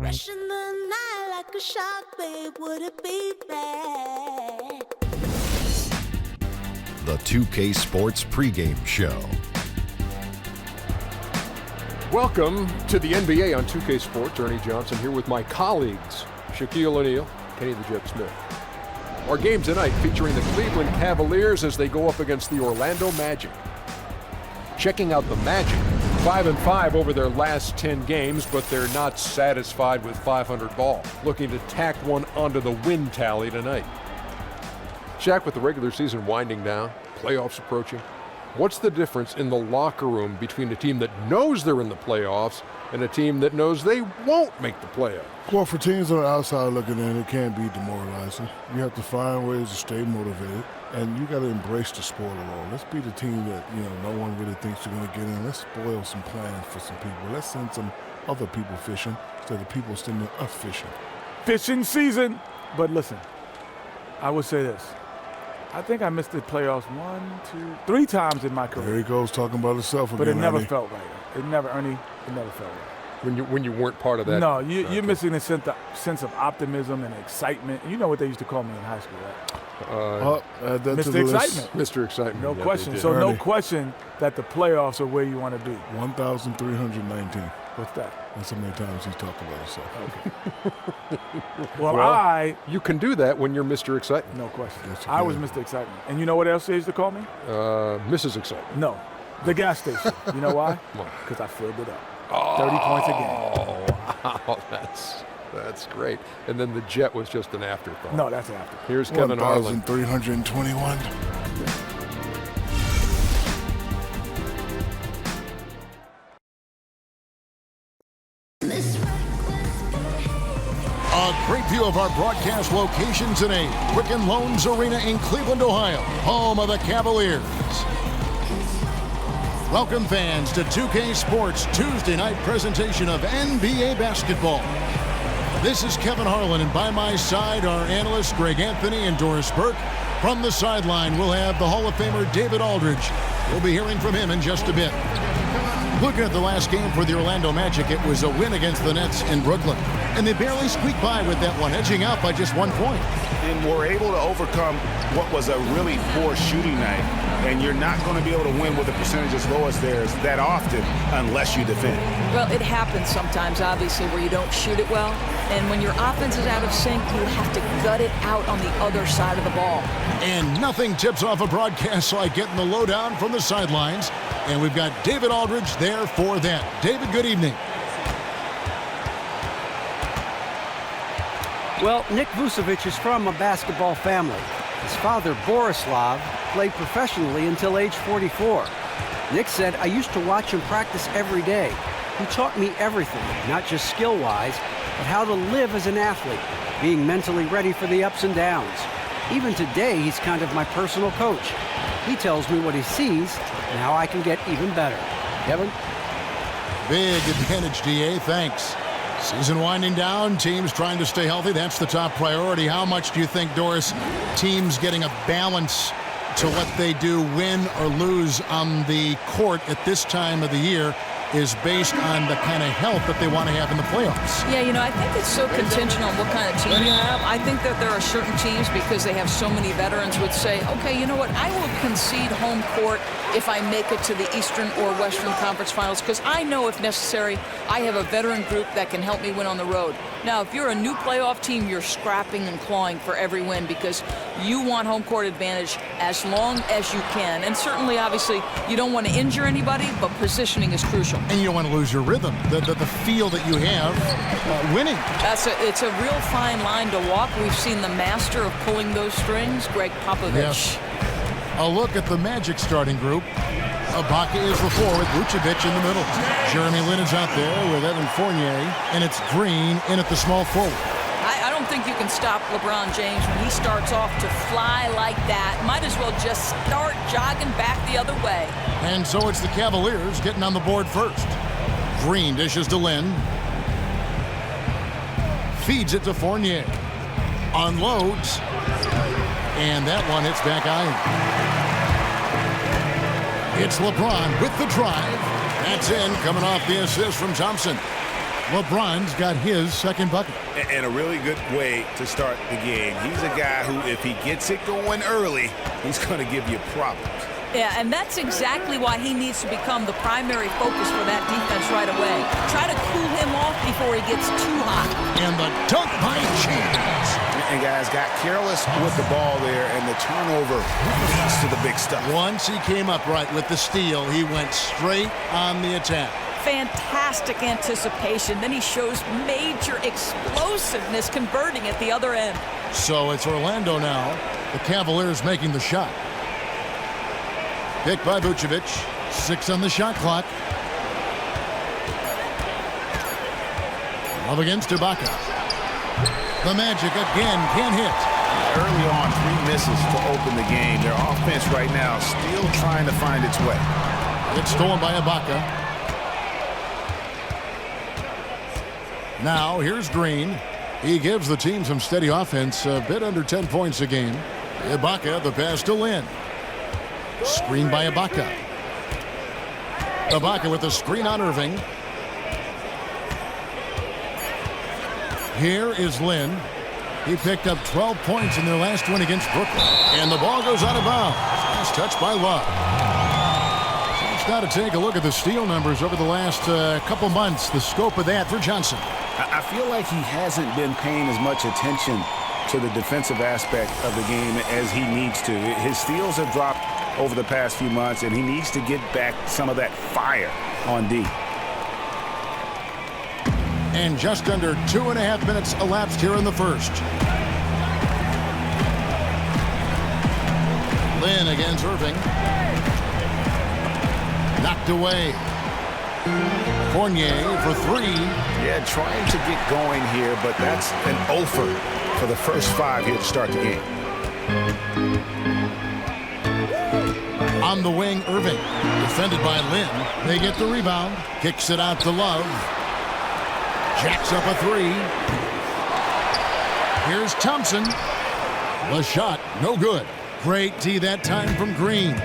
Fresh in the night like a shark, babe, would it be bad? The 2K Sports pregame show. Welcome to the NBA on 2K Sports. Ernie Johnson here with my colleagues, Shaquille O'Neal, Kenny the Jet Smith. Our game tonight featuring the Cleveland Cavaliers as they go up against the Orlando Magic. Checking out the Magic, 5-5 over their last 10 games, but they're not satisfied with 500 ball. Looking to tack one onto the win tally tonight. Shaq, with the regular season winding down, playoffs approaching, what's the difference in the locker room between a team that knows they're in the playoffs and a team that knows they won't make the playoffs? Well, for teams on the outside looking in, it can be demoralizing. You have to find ways to stay motivated, and you got to embrace the spoiler role. Let's be the team that, no one really thinks you're going to get in. Let's spoil some plans for some people. Let's send some other people fishing instead of people sending us fishing. Fishing season. But listen, I would say this. I think I missed the playoffs 3 times in my career. There he goes talking about himself again. But it never Ernie. felt right. It never felt right. When you weren't part of that? No, you're missing the sense of optimism and excitement. You know what they used to call me in high school, right? Mr. Excitement. Mr. Excitement. No Yeah, question. they did. So Ernie. no question that the playoffs are where you want to be. 1,319. What's that? That's how many times he's talked about himself. Well, you can do that when you're Mr. Excitement. no question. Yes, you I was can. Mr. Excitement. And you know what else they used to call me? Mrs. Excitement. No. The gas station. You know why? Why? Because I filled it up. 30 points a game. Oh, that's great. And then the Jet was just an afterthought. No, that's after. Here's Kevin Harlan. 1,321. A great view of our broadcast location today. Quicken Loans Arena in Cleveland, Ohio, home of the Cavaliers. Welcome fans to 2K Sports Tuesday night presentation of NBA basketball. This is Kevin Harlan, and by my side are analysts Greg Anthony and Doris Burke. From the sideline, we'll have the Hall of Famer David Aldridge. We'll be hearing from him in just a bit. Looking at the last game for the Orlando Magic, it was a win against the Nets in Brooklyn. And they barely squeaked by with that one, edging out by just 1 point. And were able to overcome what was a really poor shooting night. And you're not going to be able to win with a percentage as low as theirs that often unless you defend. Well, it happens sometimes, obviously, where you don't shoot it well. And when your offense is out of sync, you have to gut it out on the other side of the ball. And nothing tips off a broadcast like getting the lowdown from the sidelines. And we've got David Aldridge there for that. David, good evening. Well, Nick Vucevic is from a basketball family. His father, Borislav, played professionally until age 44. Nick said, I used to watch him practice every day. He taught me everything, not just skill-wise, but how to live as an athlete, being mentally ready for the ups and downs. Even today, he's kind of my personal coach. He tells me what he sees and how I can get even better. Kevin? Big advantage, DA. Thanks. Season winding down, teams trying to stay healthy. That's the top priority. How much do you think, Doris, teams getting a balance to what they do, win or lose on the court at this time of the year, is based on the kind of health that they want to have in the playoffs? Yeah, I think it's so contingent on what kind of team you have. I think that there are certain teams, because they have so many veterans, would say, okay, you know what, I will concede home court if I make it to the Eastern or Western Conference Finals, because I know if necessary, I have a veteran group that can help me win on the road. Now, if you're a new playoff team, you're scrapping and clawing for every win because you want home court advantage as long as you can. And certainly, obviously, you don't want to injure anybody, but positioning is crucial. And you don't want to lose your rhythm, the feel that you have winning. It's a real fine line to walk. We've seen the master of pulling those strings, Greg Popovich. Yes. A look at the Magic starting group. Ibaka is the four with Vucevic in the middle. Jeremy Lin is out there with Evan Fournier, and it's Green in at the small forward. I don't think you can stop LeBron James when he starts off to fly like that. Might as well just start jogging back the other way. And so it's the Cavaliers getting on the board first. Green dishes to Lin. Feeds it to Fournier. Unloads. And that one hits back iron. It's LeBron with the drive. That's in, coming off the assist from Thompson. LeBron's got his second bucket. And a really good way to start the game. He's a guy who, if he gets it going early, he's going to give you problems. Yeah, and that's exactly why he needs to become the primary focus for that defense right away. Try to cool him off before he gets too hot. And the dunk by James. And guys got careless with the ball there, and the turnover leads to the big stuff. Once he came upright with the steal, he went straight on the attack. Fantastic anticipation. Then he shows major explosiveness converting at the other end. So it's Orlando now. The Cavaliers making the shot. Picked by Vucevic. 6 on the shot clock. Love against Ibaka. The Magic again can't hit. Early on, 3 misses to open the game. Their offense right now still trying to find its way. It's stolen by Ibaka. Now here's Green. He gives the team some steady offense, a bit under 10 points a game. Ibaka, the pass to Lin. Screen by Ibaka. Ibaka with the screen on Irving. Here is Lin. He picked up 12 points in their last win against Brooklyn. And the ball goes out of bounds. Last touch by Love. So now to take a look at the steal numbers over the last couple months. The scope of that for Johnson. I feel like he hasn't been paying as much attention to the defensive aspect of the game as he needs to. His steals have dropped over the past few months, and he needs to get back some of that fire on D. And just under 2.5 minutes elapsed here in the first. Lin against Irving. Knocked away. Fournier for 3. Yeah, trying to get going here, but that's an offer for the first 5 here to start the game. On the wing, Irving. Defended by Lin. They get the rebound. Kicks it out to Love. Jacks up a 3. Here's Thompson. The shot, no good. Great D that time from Green.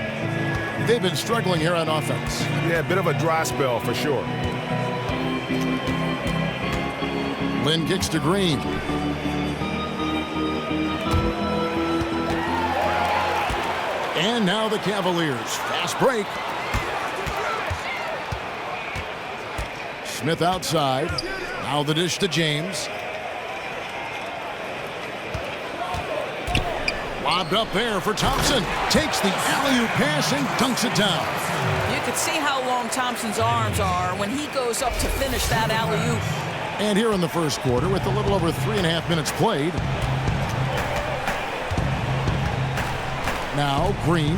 They've been struggling here on offense. Yeah, a bit of a dry spell for sure. Lin kicks to Green. And now the Cavaliers. Fast break. Smith outside. Now the dish to James. Lobbed up there for Thompson. Takes the alley-oop pass and dunks it down. You could see how long Thompson's arms are when he goes up to finish that alley-oop. And here in the first quarter, with a little over 3.5 minutes played. Now Green.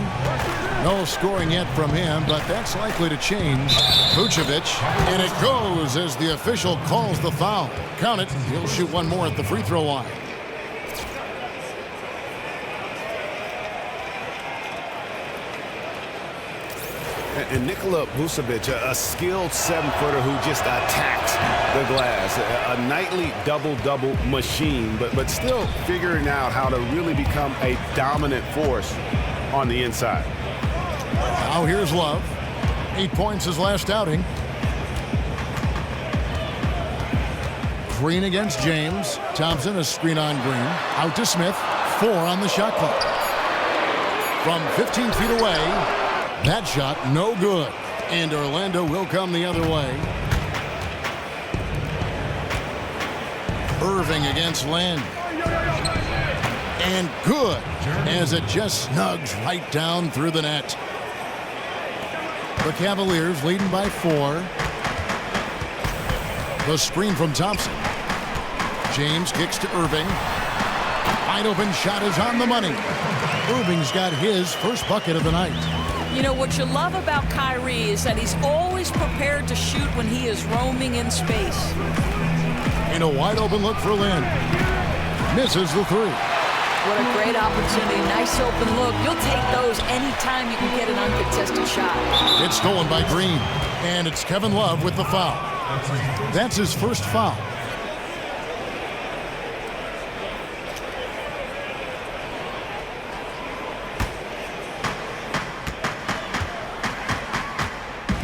No scoring yet from him, but that's likely to change. Vucevic, and it goes as the official calls the foul. Count it. He'll shoot one more at the free throw line. And Nikola Vucevic, a skilled 7-footer who just attacks the glass. A nightly double-double machine, but still figuring out how to really become a dominant force on the inside. Now here's Love. 8 points his last outing. Green against James. Thompson, a screen on Green. Out to Smith. 4 on the shot clock. From 15 feet away. That shot, no good. And Orlando will come the other way. Irving against Lin. And good, as it just snugs right down through the net. The Cavaliers leading by 4. The screen from Thompson. James kicks to Irving. Wide open shot is on the money. Irving's got his first bucket of the night. You know, what you love about Kyrie is that he's always prepared to shoot when he is roaming in space. And a wide open look for Lin. Misses the 3. What a great opportunity. Nice open look. You'll take those anytime you can get an uncontested shot. It's stolen by Green. And it's Kevin Love with the foul. That's his first foul.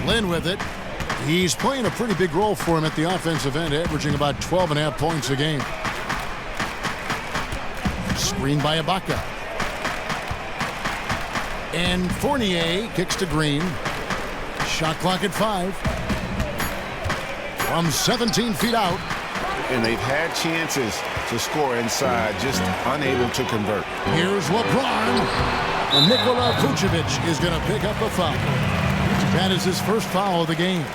Lin with it. He's playing a pretty big role for him at the offensive end, averaging about 12.5 points a game. Screen by Ibaka. And Fournier kicks to Green. Shot clock at 5. From 17 feet out. And they've had chances to score inside, just unable to convert. Here's LeBron. And Nikola Vucevic is going to pick up a foul. That is his first foul of the game.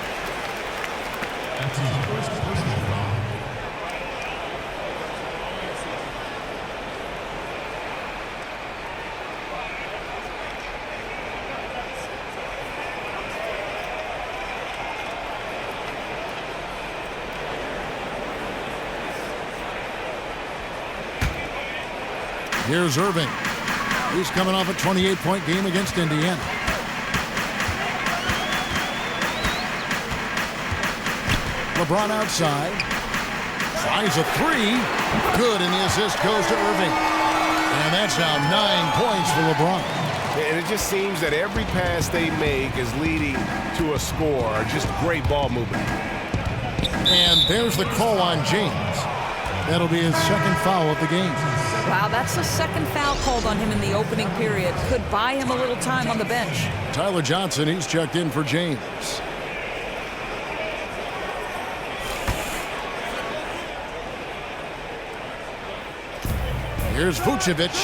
Here's Irving. He's coming off a 28-point game against Indiana. LeBron outside. Tries a 3. Good, and the assist goes to Irving. And that's now 9 points for LeBron. And it just seems that every pass they make is leading to a score. Just great ball movement. And there's the call on James. That'll be his second foul of the game. Wow, that's the second foul called on him in the opening period. Could buy him a little time on the bench. Tyler Johnson, he's checked in for James. Here's Vucevic.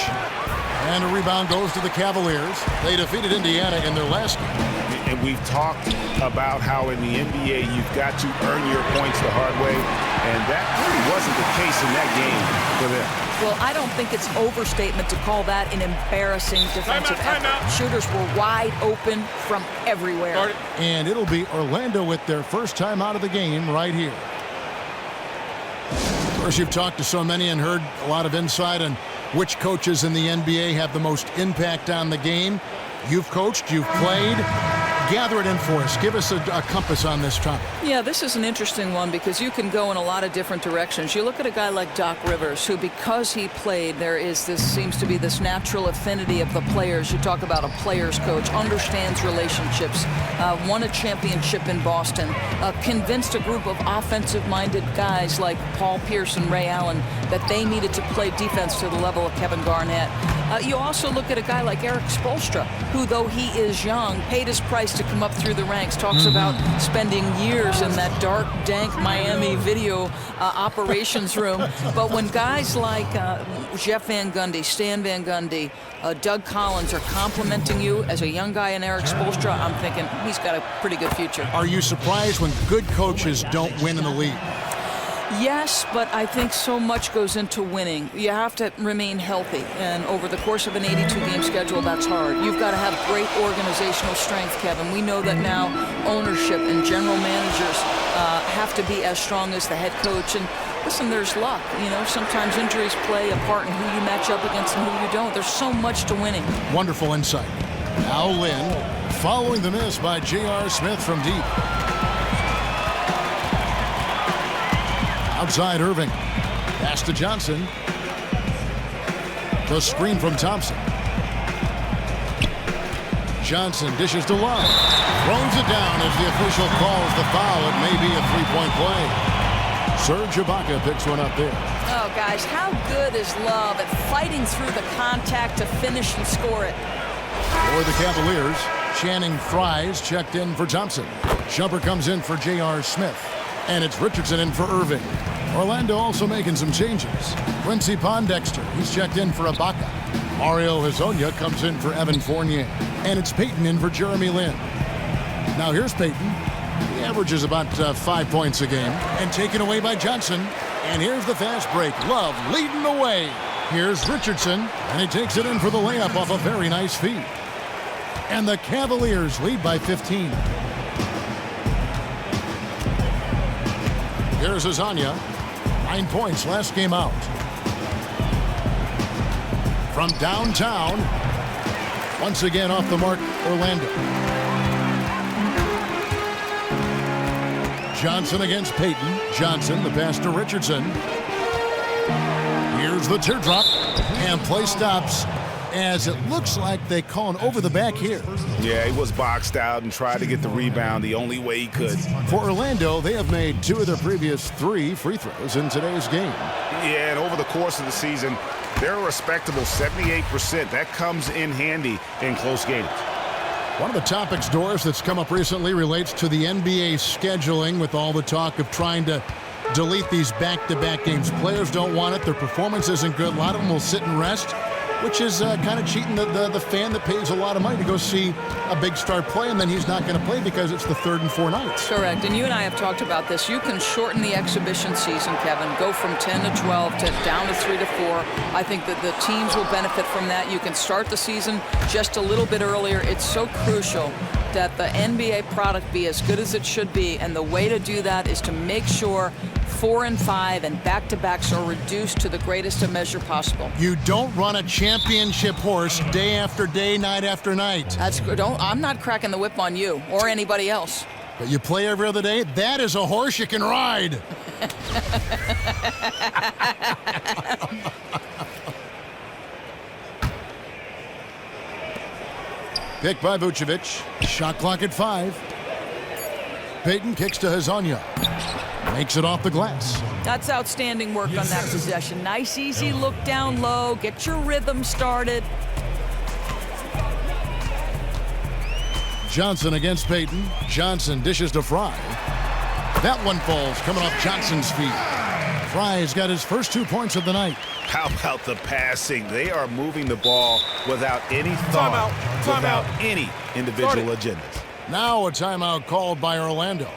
And a rebound goes to the Cavaliers. They defeated Indiana in their last game. And we've talked about how in the NBA you've got to earn your points the hard way. And that really wasn't the case in that game for them. Well, I don't think it's overstatement to call that an embarrassing defensive effort. Shooters were wide open from everywhere. And it'll be Orlando with their first time out of the game right here. Of course, you've talked to so many and heard a lot of insight on which coaches in the NBA have the most impact on the game. You've coached, you've played. Gather it in for us. Give us a compass on this topic. Yeah, this is an interesting one because you can go in a lot of different directions. You look at a guy like Doc Rivers, who because he played, seems to be this natural affinity of the players. You talk about a player's coach, understands relationships, won a championship in Boston, convinced a group of offensive-minded guys like Paul Pierce and Ray Allen that they needed to play defense to the level of Kevin Garnett. You also look at a guy like Eric Spoelstra, who, though he is young, paid his price to come up through the ranks, talks about spending years in that dark, dank Miami video operations room. But when guys like Jeff Van Gundy, Stan Van Gundy, Doug Collins are complimenting you as a young guy in Eric Spoelstra, I'm thinking he's got a pretty good future. Are you surprised when good coaches don't win in the league? Yes, but I think so much goes into winning. You have to remain healthy, and over the course of an 82-game schedule, that's hard. You've got to have great organizational strength, Kevin. We know that now ownership and general managers have to be as strong as the head coach. And listen, there's luck. You know, sometimes injuries play a part in who you match up against and who you don't. There's so much to winning. Wonderful insight. Now Lynn, following the miss by J.R. Smith from deep. Outside Irving. Pass to Johnson. The screen from Thompson. Johnson dishes to Love. Throws it down as the official calls the foul. It may be a three-point play. Serge Ibaka picks one up there. Oh, guys, how good is Love at fighting through the contact to finish and score it? For the Cavaliers, Channing Fries checked in for Thompson. Jumper comes in for J.R. Smith. And it's Richardson in for Irving. Orlando also making some changes. Quincy Pondexter, he's checked in for Ibaka. Mario Hezonja comes in for Evan Fournier. And it's Payton in for Jeremy Lin. Now here's Payton. He averages about 5 points a game. And taken away by Johnson. And here's the fast break. Love leading the way. Here's Richardson. And he takes it in for the layup off a very nice feed. And the Cavaliers lead by 15. Here's Hezonja. 9 points last game out. From downtown. Once again off the mark, Orlando. Johnson against Payton. Johnson, the pass to Richardson. Here's the teardrop. And play stops as it looks like they call an over the back here. Yeah, he was boxed out and tried to get the rebound the only way he could. For Orlando, they have made 2 of their previous 3 free throws in today's game. Yeah, and over the course of the season, they're a respectable 78%. That comes in handy in close games. One of the topics, Doris, that's come up recently relates to the NBA scheduling with all the talk of trying to delete these back-to-back games. Players don't want it. Their performance isn't good. A lot of them will sit and rest, which is kind of cheating the fan that pays a lot of money to go see a big star play, and then he's not going to play because it's the 3rd and 4 nights. Correct, and you and I have talked about this. You can shorten the exhibition season, Kevin, go from 10 to 12 to down to 3 to 4. I think that the teams will benefit from that. You can start the season just a little bit earlier. It's so crucial that the NBA product be as good as it should be, and the way to do that is to make sure 4 and 5 and back-to-backs are reduced to the greatest measure possible. You don't run a championship horse day after day, night after night. That's good. I'm not cracking the whip on you or anybody else. But you play every other day? That is a horse you can ride. Pick by Vucevic. Shot clock at 5. Payton kicks to Hezonja. Makes it off the glass. That's outstanding work on that possession. Nice, easy look down low. Get your rhythm started. Johnson against Payton. Johnson dishes to Fry. That one falls coming off Johnson's feet. Fry's got his first 2 points of the night. How about the passing? They are moving the ball without any thought, without any individual agendas. Now a timeout called by Orlando.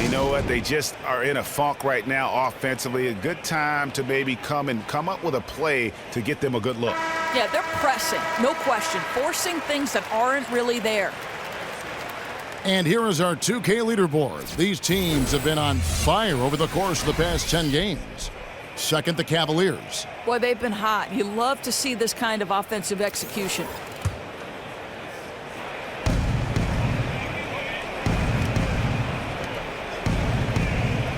You know what? They just are in a funk right now offensively. A good time to maybe come up with a play to get them a good look. Yeah, they're pressing, no question, forcing things that aren't really there. And here is our 2K leaderboard. These teams have been on fire over the course of the past 10 games. Second, the Cavaliers. Boy, they've been hot. You love to see this kind of offensive execution.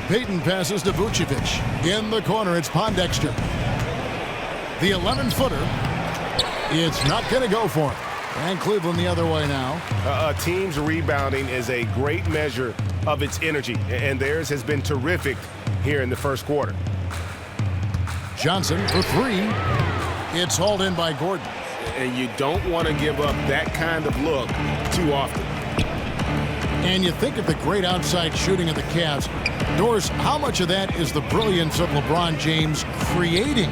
Payton passes to Vucevic. In the corner, it's Pondexter. The 11-footer. It's not going to go for him. And Cleveland the other way now. A team's rebounding is a great measure of its energy, and theirs has been terrific here in the first quarter. Johnson for 3. It's hauled in by Gordon. And you don't want to give up that kind of look too often. And you think of the great outside shooting of the Cavs. Doris, how much of that is the brilliance of LeBron James creating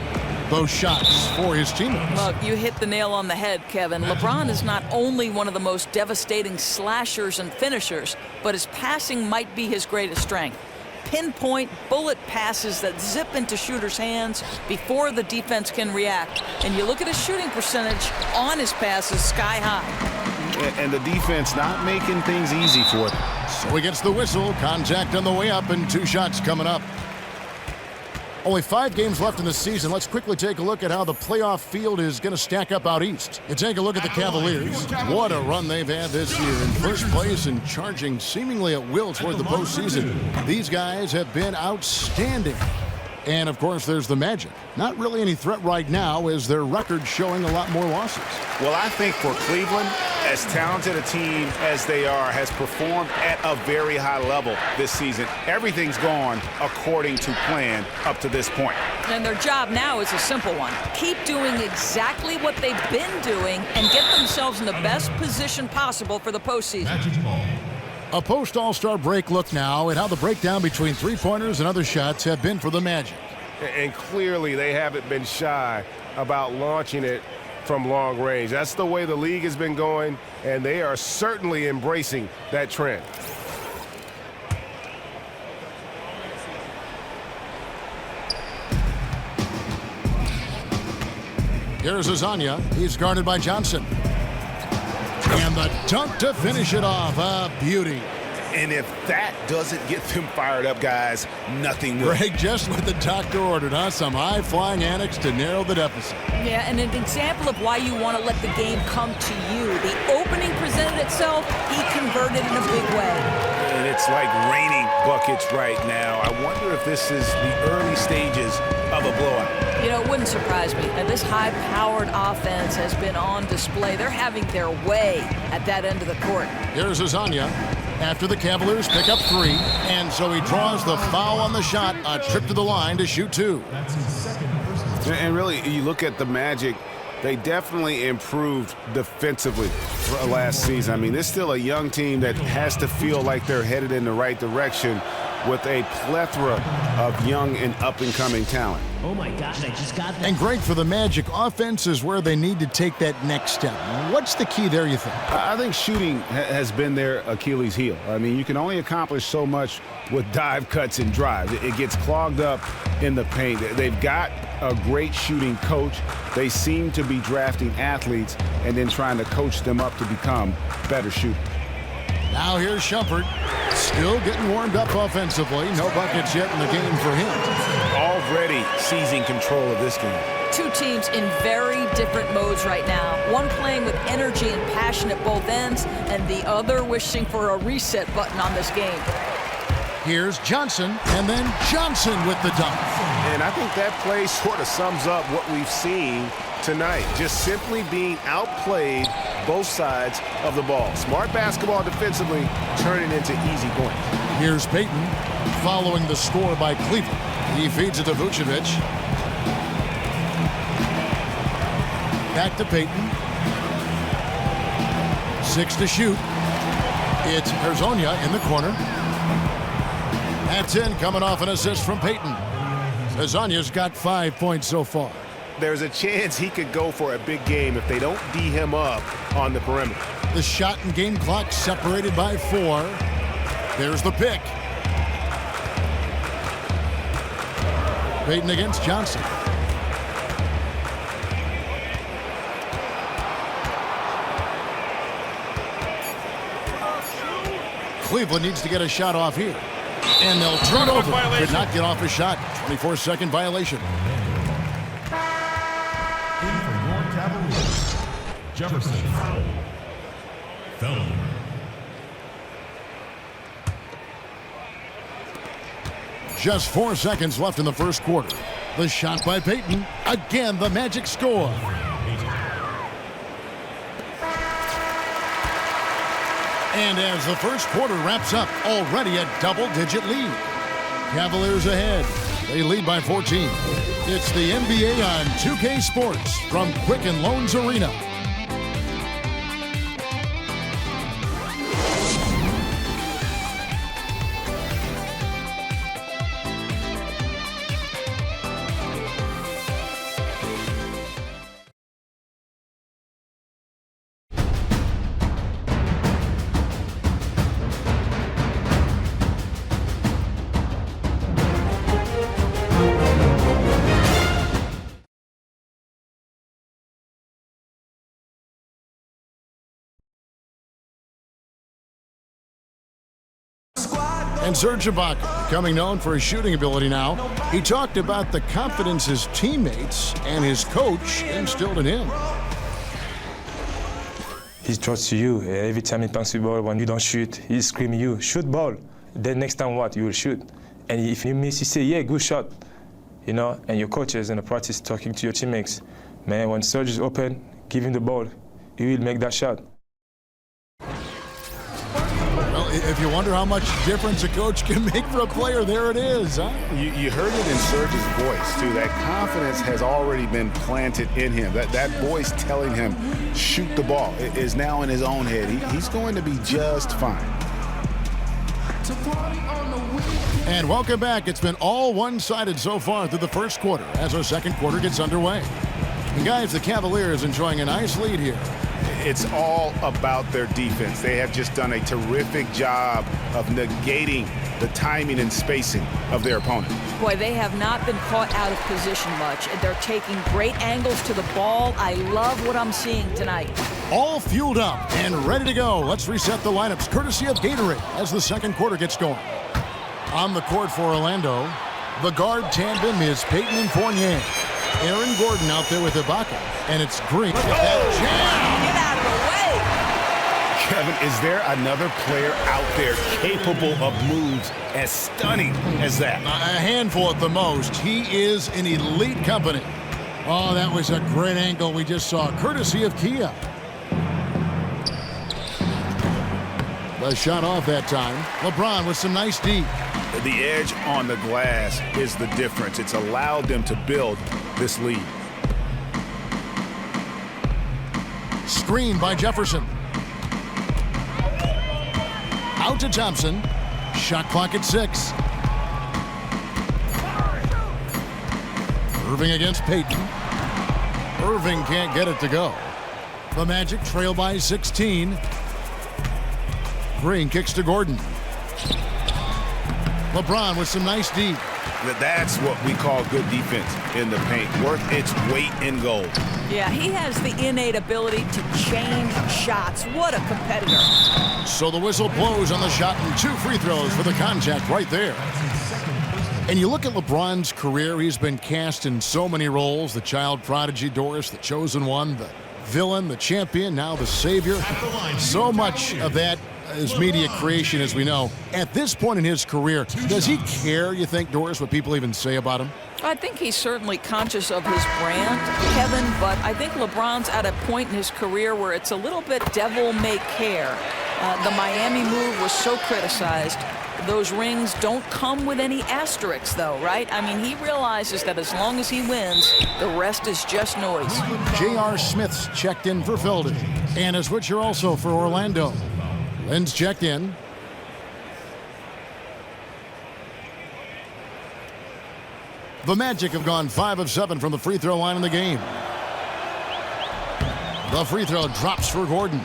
those shots for his teammates? Look, you hit the nail on the head, Kevin. LeBron is not only one of the most devastating slashers and finishers, but his passing might be his greatest strength. Pinpoint bullet passes that zip into shooters' hands before the defense can react. And you look at his shooting percentage on his passes, sky high. And the defense not making things easy for them. So he gets the whistle. Contact on the way up and 2 shots coming up. Only 5 games left in the season. Let's quickly take a look at how the playoff field is going to stack up out east. You take a look at the Cavaliers. What a run they've had this year. In first place and charging seemingly at will toward the postseason. These guys have been outstanding. And, of course, there's the Magic. Not really any threat right now as their record showing a lot more losses. Well, I think for Cleveland, as talented a team as they are, has performed at a very high level this season. Everything's gone according to plan up to this point. And their job now is a simple one. Keep doing exactly what they've been doing and get themselves in the best position possible for the postseason. A post-All-Star break look now at how the breakdown between three-pointers and other shots have been for the Magic. And clearly they haven't been shy about launching it from long range. That's the way the league has been going, and they are certainly embracing that trend. Here's Hezonja. He's guarded by Johnson. And the dunk to finish it off. A beauty. And if that doesn't get them fired up, guys, nothing will. Greg, just what the doctor ordered, huh? Some high-flying annex to narrow the deficit. Yeah, and an example of why you want to let the game come to you. The opening presented itself, he converted in a big way. And it's It's like raining buckets right now. I wonder if this is the early stages of a blowout. You know, it wouldn't surprise me. And this high-powered offense has been on display. They're having their way at that end of the court. Here's Azania after the Cavaliers pick up 3. And so he draws the foul on the shot. A trip to the line to shoot 2. And really, you look at the Magic, they definitely improved defensively for last season. I mean, this is still a young team that has to feel like they're headed in the right direction with a plethora of young and up-and-coming talent. Oh my gosh, I just got that. And Greg, for the Magic, offense is where they need to take that next step. What's the key there, you think? I think shooting has been their Achilles heel. I mean, you can only accomplish so much with dive cuts and drives. It gets clogged up in the paint. They've got a great shooting coach. They seem to be drafting athletes and then trying to coach them up to become better shooters. Now here's Shumpert, still getting warmed up offensively. No buckets yet in the game for him. Already seizing control of this game. Two teams in very different modes right now. One playing with energy and passion at both ends, and the other wishing for a reset button on this game. Here's Johnson, and then Johnson with the dunk. And I think that play sort of sums up what we've seen tonight. Just simply being outplayed both sides of the ball. Smart basketball defensively, turning into easy points. Here's Payton following the score by Cleveland. He feeds it to Vucevic. Back to Payton. 6 to shoot. It's Hezonja in the corner. That's in, coming off an assist from Payton. Hezonja's got 5 points so far. There's a chance he could go for a big game if they don't D him up on the perimeter. The shot and game clock separated by 4. There's the pick. Payton against Johnson. Cleveland needs to get a shot off here. And they'll turn over. Did not get off a shot. 24-second violation. Jefferson. Felton. Just 4 seconds left in the first quarter. The shot by Payton. Again, the Magic score. And as the first quarter wraps up, already a double-digit lead. Cavaliers ahead. They lead by 14. It's the NBA on 2K Sports from Quicken Loans Arena. And Serge Ibaka, becoming known for his shooting ability now, he talked about the confidence his teammates and his coach instilled in him. He trusts you. Every time he punts the ball, when you don't shoot, he's screaming you, shoot ball. Then next time what? You will shoot. And if you miss, he say, yeah, good shot. You know, and your coaches in the practice talking to your teammates. Man, when Serge is open, give him the ball. He will make that shot. If you wonder how much difference a coach can make for a player, there it is. Huh? You heard it in Serge's voice, too. That confidence has already been planted in him. That voice telling him, shoot the ball, is now in his own head. He's going to be just fine. And welcome back. It's been all one-sided so far through the first quarter as our second quarter gets underway. And guys, the Cavaliers enjoying a nice lead here. It's all about their defense. They have just done a terrific job of negating the timing and spacing of their opponent. Boy, they have not been caught out of position much. They're taking great angles to the ball. I love what I'm seeing tonight. All fueled up and ready to go. Let's reset the lineups courtesy of Gatorade as the second quarter gets going. On the court for Orlando, the guard tandem is Payton and Fournier. Aaron Gordon out there with Ibaka, and it's Green. Look at that jam! Get out of the way! Kevin, is there another player out there capable of moves as stunning as that? A handful at the most. He is in elite company. Oh, that was a great angle we just saw, courtesy of Kia. The shot off that time. LeBron with some nice D. The edge on the glass is the difference. It's allowed them to build this lead. Screen by Jefferson. Out to Thompson. Shot clock at 6. Irving against Payton. Irving can't get it to go. The Magic trail by 16. Green kicks to Gordon. LeBron with some nice D. That's what we call good defense in the paint. Worth its weight in gold. Yeah, he has the innate ability to change shots. What a competitor. So the whistle blows on the shot and 2 free throws for the contact right there. And you look at LeBron's career, he's been cast in so many roles. The child prodigy, Doris, the chosen one, the villain, the champion, now the savior. So much of that is media creation, as we know. At this point in his career, does he care, you think, Doris, what people even say about him? I think he's certainly conscious of his brand, Kevin, but I think LeBron's at a point in his career where it's a little bit devil may care. The Miami move was so criticized. Those rings don't come with any asterisks, though, right? I mean, he realizes that as long as he wins, the rest is just noise. J.R. Smith's checked in for Felder. And a switcher also for Orlando. Lynn's checked in. The Magic have gone 5 of 7 from the free throw line in the game. The free throw drops for Gordon.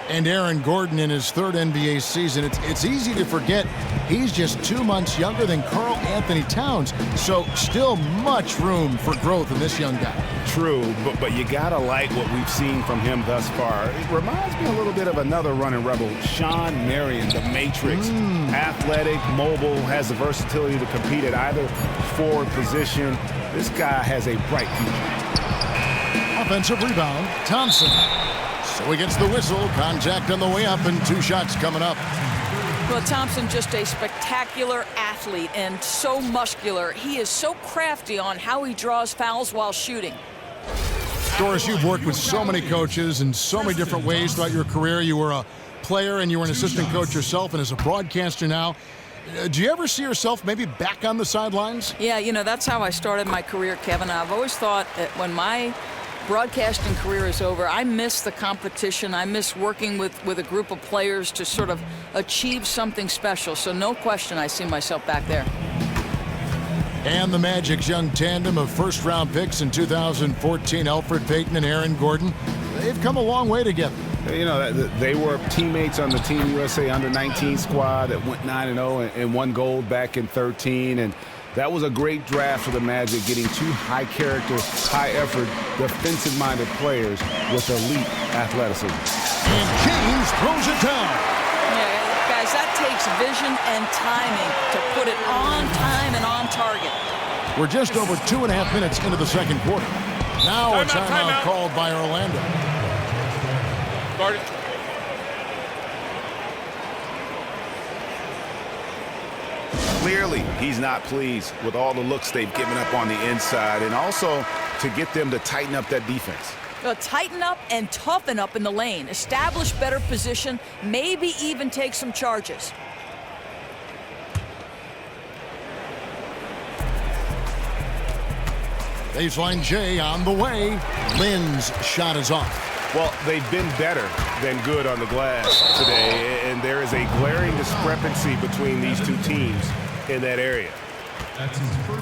And Aaron Gordon in his 3rd NBA season. It's easy to forget he's just 2 months younger than Karl Anthony Towns. So still much room for growth in this young guy. True, but you gotta like what we've seen from him thus far. It reminds me a little bit of another running rebel, Sean Marion, the Matrix. Athletic, mobile, has the versatility to compete at either forward position. This guy has a bright future. Offensive rebound, Thompson. So he gets the whistle, contact on the way up, and 2 shots coming up. Well, Thompson, just a spectacular athlete and so muscular. He is so crafty on how he draws fouls while shooting. Doris, you've worked with so many coaches in so many different ways throughout your career. You were a player and you were an assistant coach yourself, and as a broadcaster now. Do you ever see yourself maybe back on the sidelines? Yeah, you know, that's how I started my career, Kevin. I've always thought that when my broadcasting career is over, I miss the competition. I miss working with a group of players to sort of achieve something special. So no question I see myself back there. And the Magic's young tandem of first-round picks in 2014, Elfrid Payton and Aaron Gordon, they've come a long way together. You know, they were teammates on the Team USA Under-19 squad that went 9-0 and won gold back in 2013. And that was a great draft for the Magic, getting 2 high-character, high-effort, defensive-minded players with elite athleticism. And James throws it down. Yeah, guys, that takes vision and timing to put it on time and on target. We're just over 2.5 minutes into the second quarter. Now a timeout called by Orlando. Start it. Clearly, he's not pleased with all the looks they've given up on the inside, and also to get them to tighten up that defense. Well, tighten up and toughen up in the lane. Establish better position, maybe even take some charges. Baseline J on the way. Lynn's shot is off. Well, they've been better than good on the glass today, and there is a glaring discrepancy between these 2 teams in that area.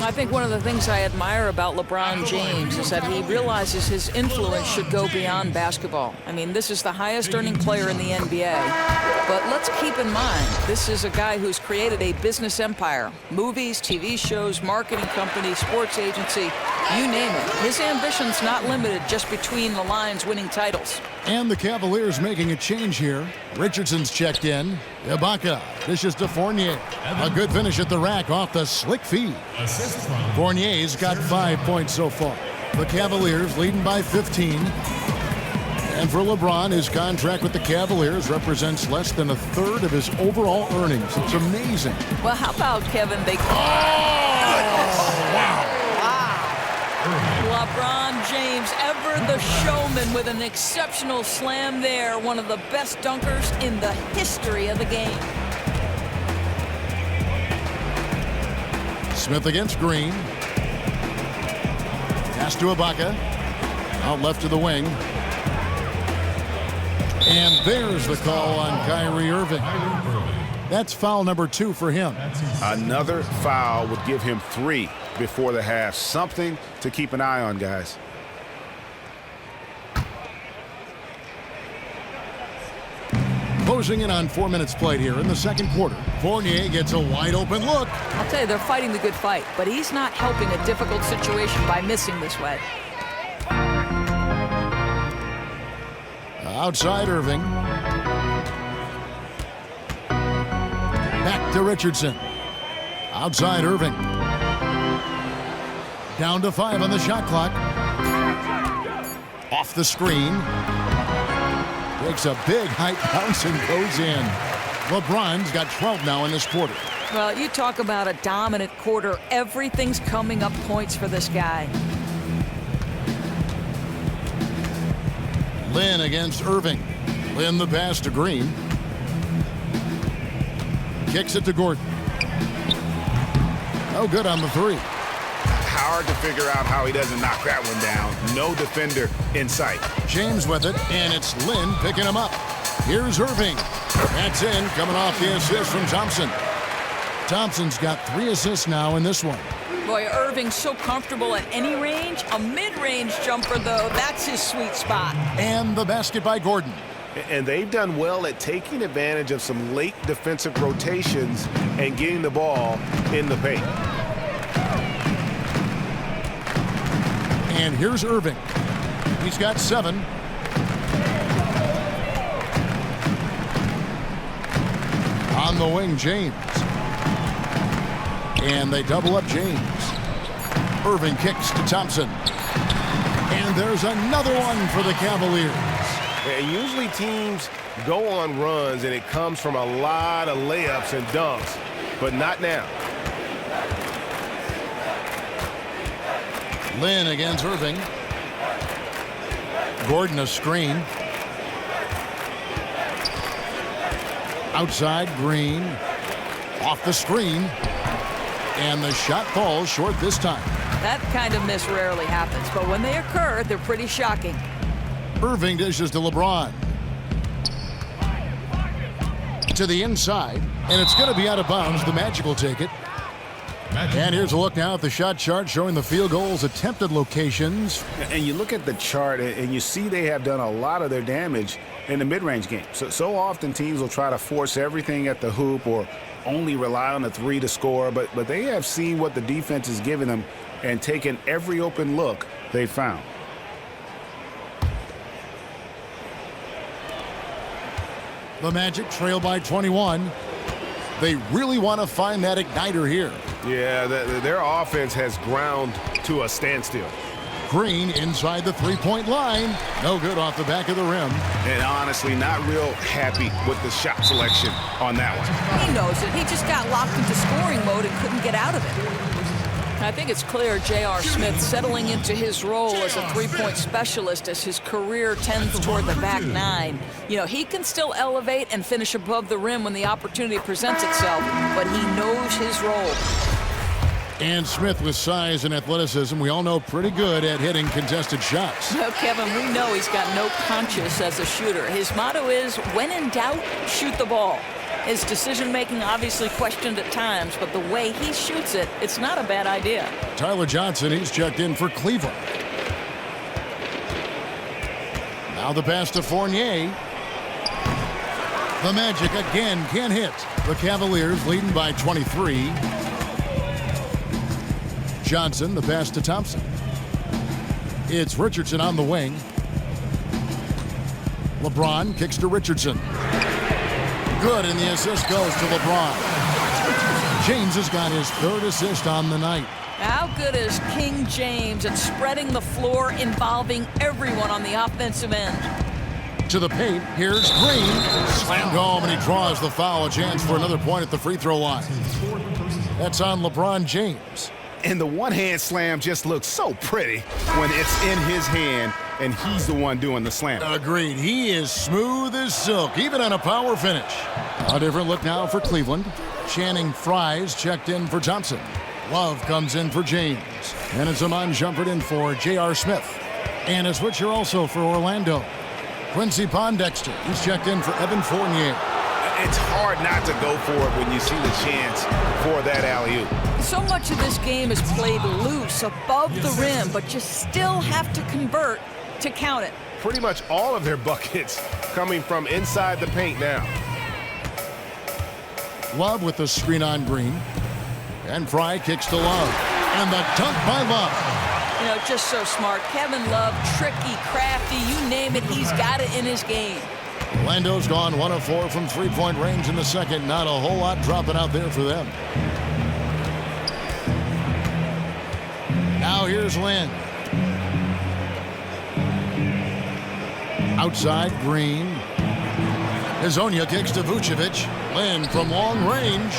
I think one of the things I admire about LeBron James is that he realizes his influence should go beyond basketball. I mean, this is the highest earning player in the NBA. But let's keep in mind, this is a guy who's created a business empire. Movies, TV shows, marketing company, sports agency, you name it. His ambition's not limited just between the lines winning titles. And the Cavaliers making a change here. Richardson's checked in. Ibaka dishes to Fournier. A good finish at the rack off the slick feed. Fournier's got 5 points so far. The Cavaliers leading by 15. And for LeBron, his contract with the Cavaliers represents less than a third of his overall earnings. It's amazing. Well, how about, Kevin, they... LeBron James, ever the showman, with an exceptional slam there. One of the best dunkers in the history of the game. Smith against Green. Pass to Ibaka. Out left to the wing. And there's the call on Kyrie Irving. That's foul number 2 for him. Another foul would give him 3 before the half. Something to keep an eye on, guys. Closing in on 4 minutes played here in the second quarter. Fournier gets a wide open look. I'll tell you, they're fighting the good fight, but he's not helping a difficult situation by missing this way. Outside Irving. Back to Richardson. Outside Irving. Down to 5 on the shot clock. Off the screen. Takes a big height bounce and goes in. LeBron's got 12 now in this quarter. Well, you talk about a dominant quarter. Everything's coming up points for this guy. Lynn against Irving. Lynn the pass to Green. Kicks it to Gordon. No good on the 3. Hard to figure out how he doesn't knock that one down. No defender in sight. James with it, and it's Lynn picking him up. Here's Irving. That's in, coming off the assist from Thompson. Thompson's got 3 assists now in this one. Boy, Irving's so comfortable at any range. A mid-range jumper, though, that's his sweet spot. And the basket by Gordon. And they've done well at taking advantage of some late defensive rotations and getting the ball in the paint. And here's Irving. He's got 7. On the wing, James. And they double up James. Irving kicks to Thompson. And there's another one for the Cavaliers. And usually teams go on runs and it comes from a lot of layups and dunks, but not now. Lynn against Irving. Gordon a screen. Outside Green. Off the screen. And the shot falls short this time. That kind of miss rarely happens, but when they occur, they're pretty shocking. Irving dishes to LeBron. To the inside, and it's going to be out of bounds. The Magic will take it. And here's a look now at the shot chart showing the field goals attempted locations. And you look at the chart and you see they have done a lot of their damage in the mid-range game. So often teams will try to force everything at the hoop or only rely on the 3 to score, but they have seen what the defense is giving them and taken every open look they found. The Magic trail by 21. They really want to find that igniter here. Yeah, their offense has ground to a standstill. Green inside the 3-point line. No good off the back of the rim. And honestly, not real happy with the shot selection on that one. He knows it. He just got locked into scoring mode and couldn't get out of it. I think it's clear J.R. Smith settling into his role as a 3-point specialist as his career tends toward the back 9. You know, he can still elevate and finish above the rim when the opportunity presents itself, but he knows his role. And Smith with size and athleticism, we all know pretty good at hitting contested shots. Well, Kevin, we know he's got no conscience as a shooter. His motto is, when in doubt, shoot the ball. His decision-making obviously questioned at times, but the way he shoots it, it's not a bad idea. Tyler Johnson, he's checked in for Cleveland. Now the pass to Fournier. The Magic again can't hit. The Cavaliers leading by 23. Johnson, the pass to Thompson. It's Richardson on the wing. LeBron kicks to Richardson. Good, and the assist goes to LeBron. James has got his 3rd assist on the night. How good is King James at spreading the floor, involving everyone on the offensive end? To the paint. Here's Green. Slammed home, and he draws the foul. A chance for another point at the free throw line. That's on LeBron James. And the one-hand slam just looks so pretty when it's in his hand and he's the one doing the slam. Agreed. He is smooth as silk, even on a power finish. A different look now for Cleveland. Channing Fries checked in for Thompson. Love comes in for James. And it's Amon Shumpert in for J.R. Smith. And a switcher also for Orlando. Quincy Pondexter, he's checked in for Evan Fournier. It's hard not to go for it when you see the chance for that alley-oop. So much of this game is played loose, above the rim, but you still have to convert to count it. Pretty much all of their buckets coming from inside the paint now. Love with the screen on Green. And Fry kicks to Love. And the dunk by Love. You know, just so smart. Kevin Love, tricky, crafty, you name it, he's got it in his game. Orlando's gone 1 of 4 from three-point range in the second. Not a whole lot dropping out there for them. Now here's Lynn. Outside, Green. Hazonia kicks to Vucevic. Lynn from long range.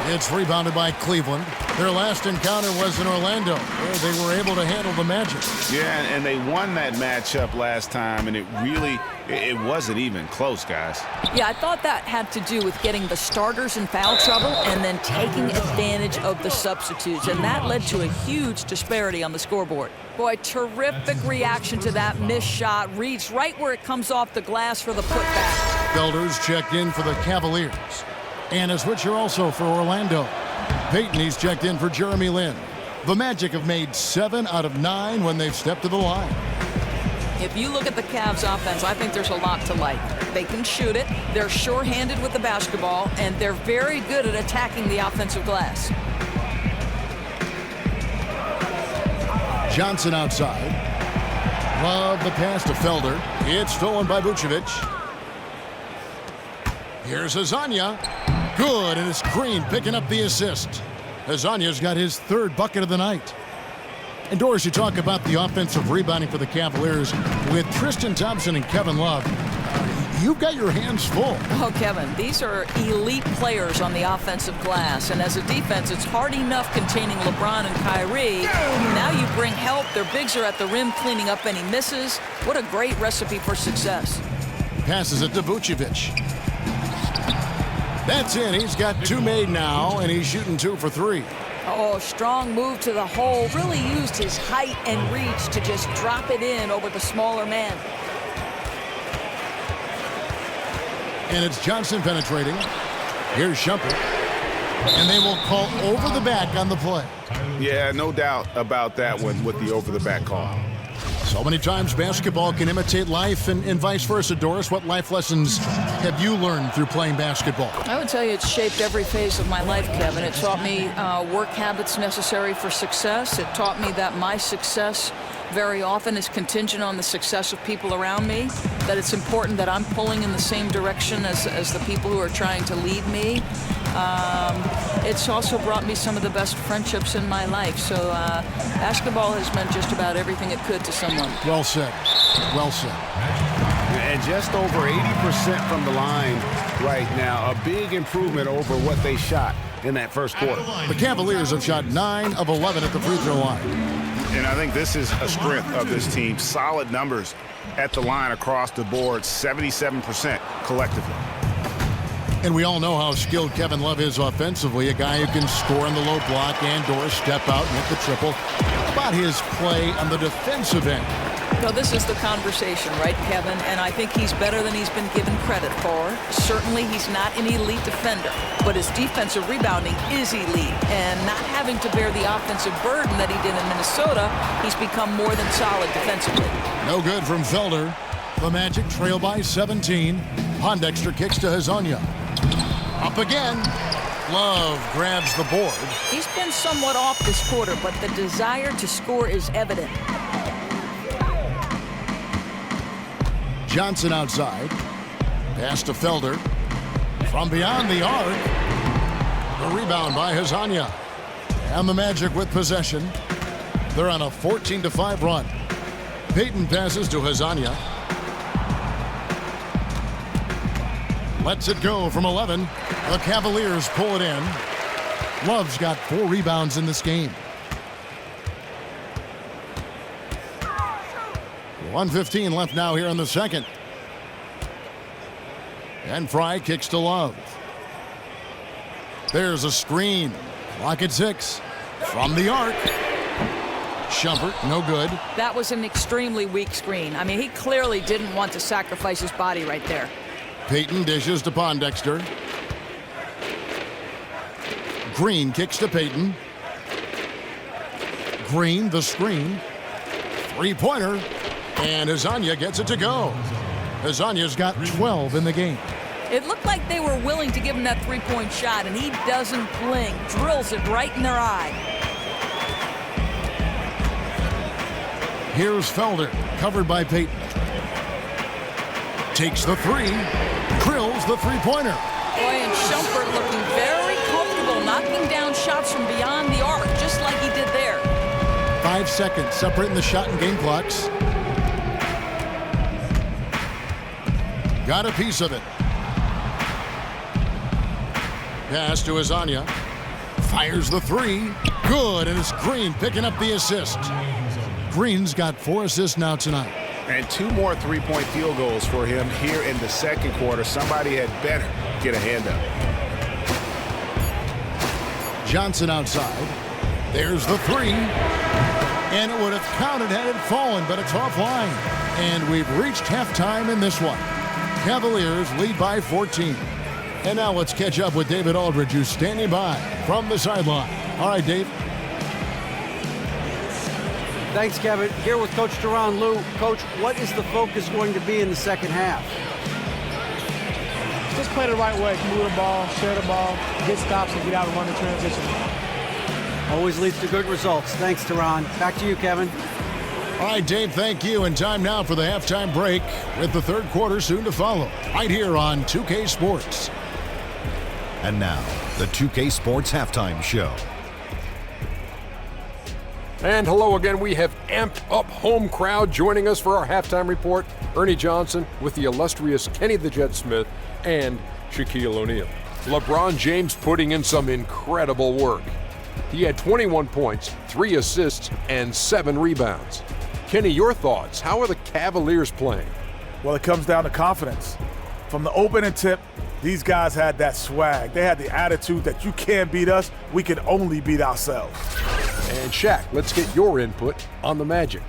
It's rebounded by Cleveland. Their last encounter was in Orlando, where they were able to handle the Magic. Yeah, and they won that matchup last time, and it wasn't even close, guys. Yeah, I thought that had to do with getting the starters in foul trouble and then taking advantage of the substitutes, and that led to a huge disparity on the scoreboard. Boy, terrific reaction to that missed shot. Reads right where it comes off the glass for the putback. Felder's checked in for the Cavaliers. And a switcher also for Orlando. Payton, he's checked in for Jeremy Lin. The Magic have made 7 out of 9 when they've stepped to the line. If you look at the Cavs offense, I think there's a lot to like. They can shoot it, they're sure-handed with the basketball, and they're very good at attacking the offensive glass. Johnson outside. Love the pass to Felder. It's stolen by Vucevic. Here's Hazonia. Good, and it's Green picking up the assist. Hazonia's got his 3rd bucket of the night. And Doris, you talk about the offensive rebounding for the Cavaliers with Tristan Thompson and Kevin Love. You've got your hands full. Oh, Kevin, these are elite players on the offensive glass. And as a defense, it's hard enough containing LeBron and Kyrie. Now you bring help. Their bigs are at the rim cleaning up any misses. What a great recipe for success. Passes it to Vucevic. That's in. He's got 2 made now, and he's shooting 2 for 3. Oh, strong move to the hole. Really used his height and reach to just drop it in over the smaller man. And it's Johnson penetrating. Here's Shumpert. And they will call over the back on the play. Yeah, no doubt about that one with the over-the-back call. So many times basketball can imitate life and vice versa. Doris, what life lessons have you learned through playing basketball? I would tell you it's shaped every phase of my life, Kevin. It taught me work habits necessary for success. It taught me that my success very often is contingent on the success of people around me, that it's important that I'm pulling in the same direction as the people who are trying to lead me. It's also brought me some of the best friendships in my life. So basketball has meant just about everything it could to someone. Well said. Well said. And just over 80% from the line right now. A big improvement over what they shot in that first quarter. The Cavaliers have shot 9 of 11 at the free throw line. And I think this is a strength of this team. Solid numbers at the line across the board, 77% collectively. And we all know how skilled Kevin Love is offensively, a guy who can score on the low block and or step out and hit the triple. How about his play on the defensive end? No, this is the conversation, right, Kevin? And I think he's better than he's been given credit for. Certainly, he's not an elite defender, but his defensive rebounding is elite. And not having to bear the offensive burden that he did in Minnesota, he's become more than solid defensively. No good from Felder. The Magic trail by 17. Pondexter kicks to Hazonia. Up again. Love grabs the board. He's been somewhat off this quarter, but the desire to score is evident. Johnson outside. Pass to Felder. From beyond the arc. The rebound by Hazonia. And the Magic with possession. They're on a 14-5 run. Payton passes to Hazonia. Lets it go from 11. The Cavaliers pull it in. Love's got 4 rebounds in this game. 1:15 left now here in the second. And Fry kicks to Love. There's a screen. Clock at 6. From the arc. Shumpert, no good. That was an extremely weak screen. I mean, he clearly didn't want to sacrifice his body right there. Payton dishes to Pondexter. Green kicks to Payton. Green, the screen. 3-pointer. And Azania gets it to go. Azania's got 12 in the game. It looked like they were willing to give him that 3-point shot, and he doesn't blink. Drills it right in their eye. Here's Felder, covered by Payton. Takes the 3. Drills the 3-pointer. Boy, and Shumpert looking very comfortable knocking down shots from beyond the arc, just like he did there. 5 seconds separating the shot and game clocks. Got a piece of it. Pass to Azania. Fires the 3. Good, and it's Green picking up the assist. Green's got 4 assists now tonight. And 2 more 3-point field goals for him here in the second quarter. Somebody had better get a hand up. Johnson outside. There's the 3. And it would have counted had it fallen, but it's offline. And we've reached halftime in this one. Cavaliers lead by 14. And now let's catch up with David Aldridge, who's standing by from the sideline. All right, Dave. Thanks, Kevin. Here with Coach Tyronn Lue. Coach, what is the focus going to be in the second half? Just play the right way. Move the ball, share the ball, get stops, and get out and run the transition. Always leads to good results. Thanks, Tyronn. Back to you, Kevin. All right, Dave, thank you. And time now for the halftime break with the third quarter soon to follow. Right here on 2K Sports. And now, the 2K Sports Halftime Show. And hello again. We have amped up home crowd joining us for our halftime report. Ernie Johnson with the illustrious Kenny the Jet Smith and Shaquille O'Neal. LeBron James putting in some incredible work. He had 21 points, 3 assists, and 7 rebounds. Kenny, your thoughts? How are the Cavaliers playing? Well, it comes down to confidence. From the opening tip, these guys had that swag. They had the attitude that you can't beat us, we can only beat ourselves. And Shaq, let's get your input on the Magic.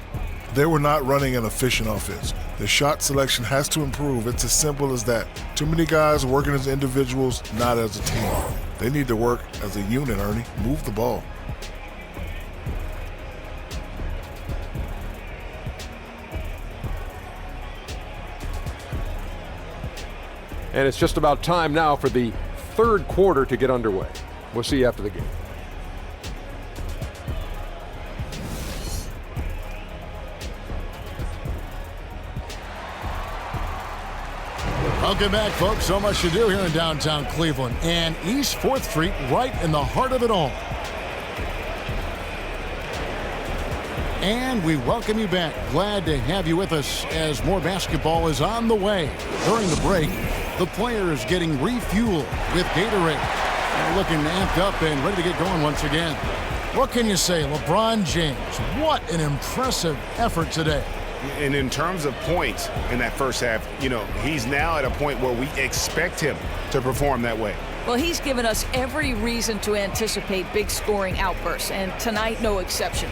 They were not running an efficient offense. The shot selection has to improve. It's as simple as that. Too many guys working as individuals, not as a team. They need to work as a unit, Ernie. Move the ball. And it's just about time now for the third quarter to get underway. We'll see you after the game. Welcome back, folks. So much to do here in downtown Cleveland and East 4th Street, right in the heart of it all. And we welcome you back. Glad to have you with us as more basketball is on the way. During the break, the players getting refueled with Gatorade. They're looking amped up and ready to get going once again. What can you say? LeBron James, what an impressive effort today. And in terms of points in that first half, you know, he's now at a point where we expect him to perform that way. Well, he's given us every reason to anticipate big scoring outbursts, and tonight, no exception.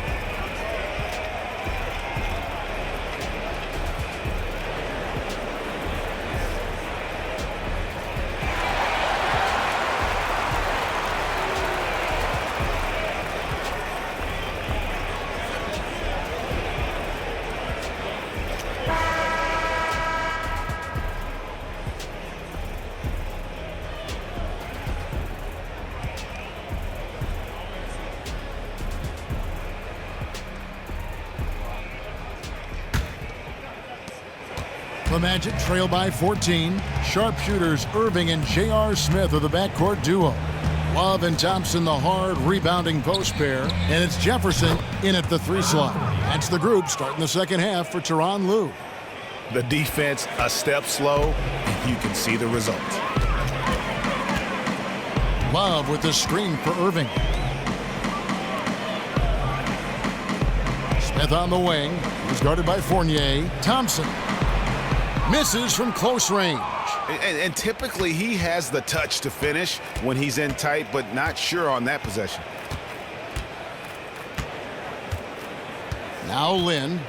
The Magic trail by 14. Sharpshooters Irving and J.R. Smith are the backcourt duo. Love and Thompson, the hard rebounding post pair. And it's Jefferson in at the 3 slot. That's the group starting the second half for Tyronn Lue. The defense a step slow, and you can see the results. Love with the screen for Irving. Smith on the wing. He's guarded by Fournier. Thompson misses from close range. And typically he has the touch to finish when he's in tight, but not sure on that possession. Now Lynn.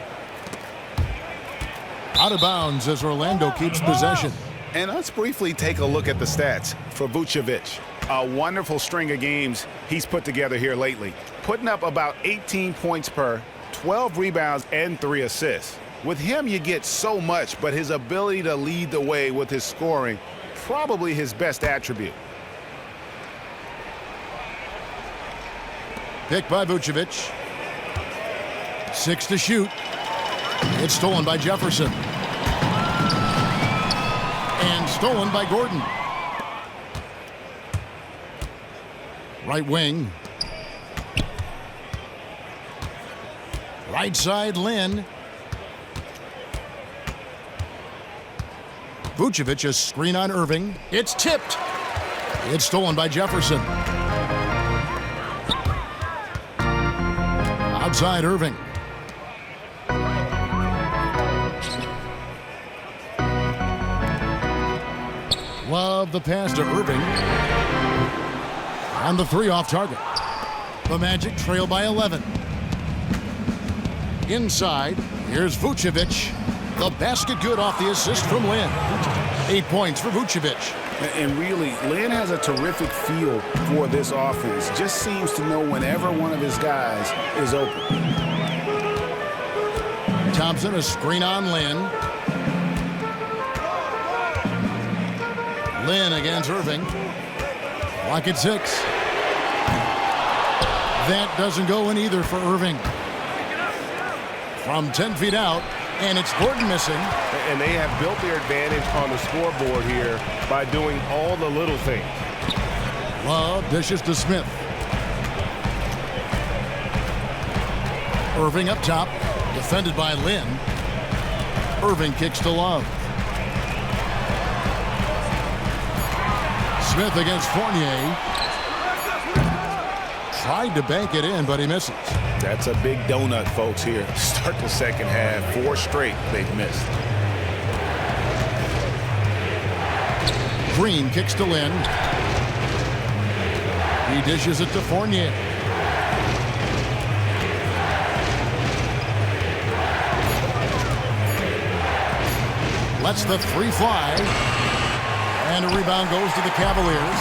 Out of bounds as Orlando keeps possession. And let's briefly take a look at the stats for Vucevic. A wonderful string of games he's put together here lately, putting up about 18 points per, 12 rebounds, and 3 assists. With him, you get so much, but his ability to lead the way with his scoring, probably his best attribute. Pick by Vucevic. 6 to shoot. It's stolen by Jefferson. And stolen by Gordon. Right wing. Right side, Lynn. Vucevic, a screen on Irving. It's tipped. It's stolen by Jefferson. Outside Irving. Love the pass to Irving. On the 3 off target. The Magic trail by 11. Inside, here's Vucevic. The basket good off the assist from Lynn. 8 points for Vucevic. And really, Lynn has a terrific feel for this offense. Just seems to know whenever one of his guys is open. Thompson, a screen on Lynn. Lynn against Irving. Clock at 6. That doesn't go in either for Irving. From 10 feet out, and it's Gordon missing. And they have built their advantage on the scoreboard here by doing all the little things. Love dishes to Smith. Irving up top, defended by Lynn. Irving kicks to Love. Smith against Fournier. Tried to bank it in, but he misses. That's a big donut, folks, here. Start the second half. 4 straight they've missed. Green kicks to Lynn. He dishes it to Fournier. Lets the 3 fly. And a rebound goes to the Cavaliers.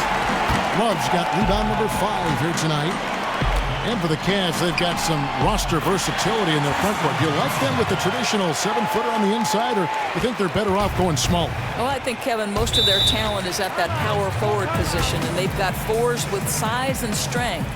Love's got rebound number 5 here tonight. And for the Cavs, they've got some roster versatility in their front court. Do you like them with the traditional 7-footer on the inside, or you think they're better off going small? Well, I think, Kevin, most of their talent is at that power forward position, and they've got 4s with size and strength.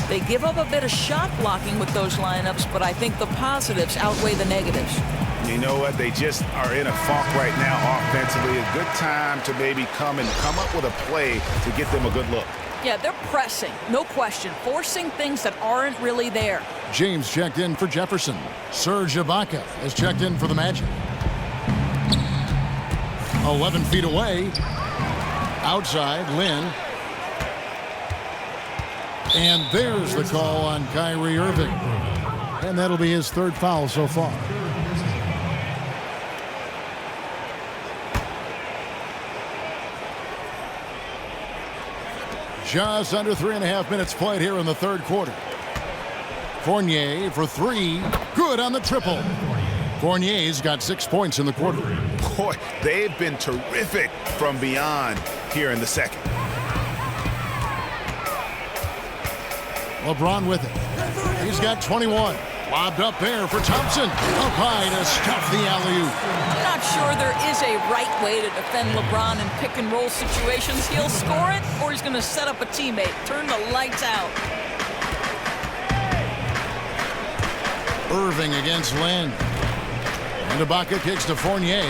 They give up a bit of shot blocking with those lineups, but I think the positives outweigh the negatives. You know what? They just are in a funk right now offensively. A good time to maybe come up with a play to get them a good look. Yeah, they're pressing, no question, forcing things that aren't really there. James checked in for Jefferson. Serge Ibaka has checked in for the Magic. 11 feet away. Outside, Lynn. And there's the call on Kyrie Irving. And that'll be his 3rd foul so far. Just under 3.5 minutes played here in the 3rd quarter. Fournier for 3. Good on the triple. Fournier's got 6 points in the quarter. Boy, they've been terrific from beyond here in the 2nd. LeBron with it. He's got 21. Lobbed up there for Thompson. Up high to stuff the alley-oop. I'm not sure there is a right way to defend LeBron in pick-and-roll situations. He'll score it, or he's going to set up a teammate. Turn the lights out. Irving against Lynn. And Ibaka kicks to Fournier.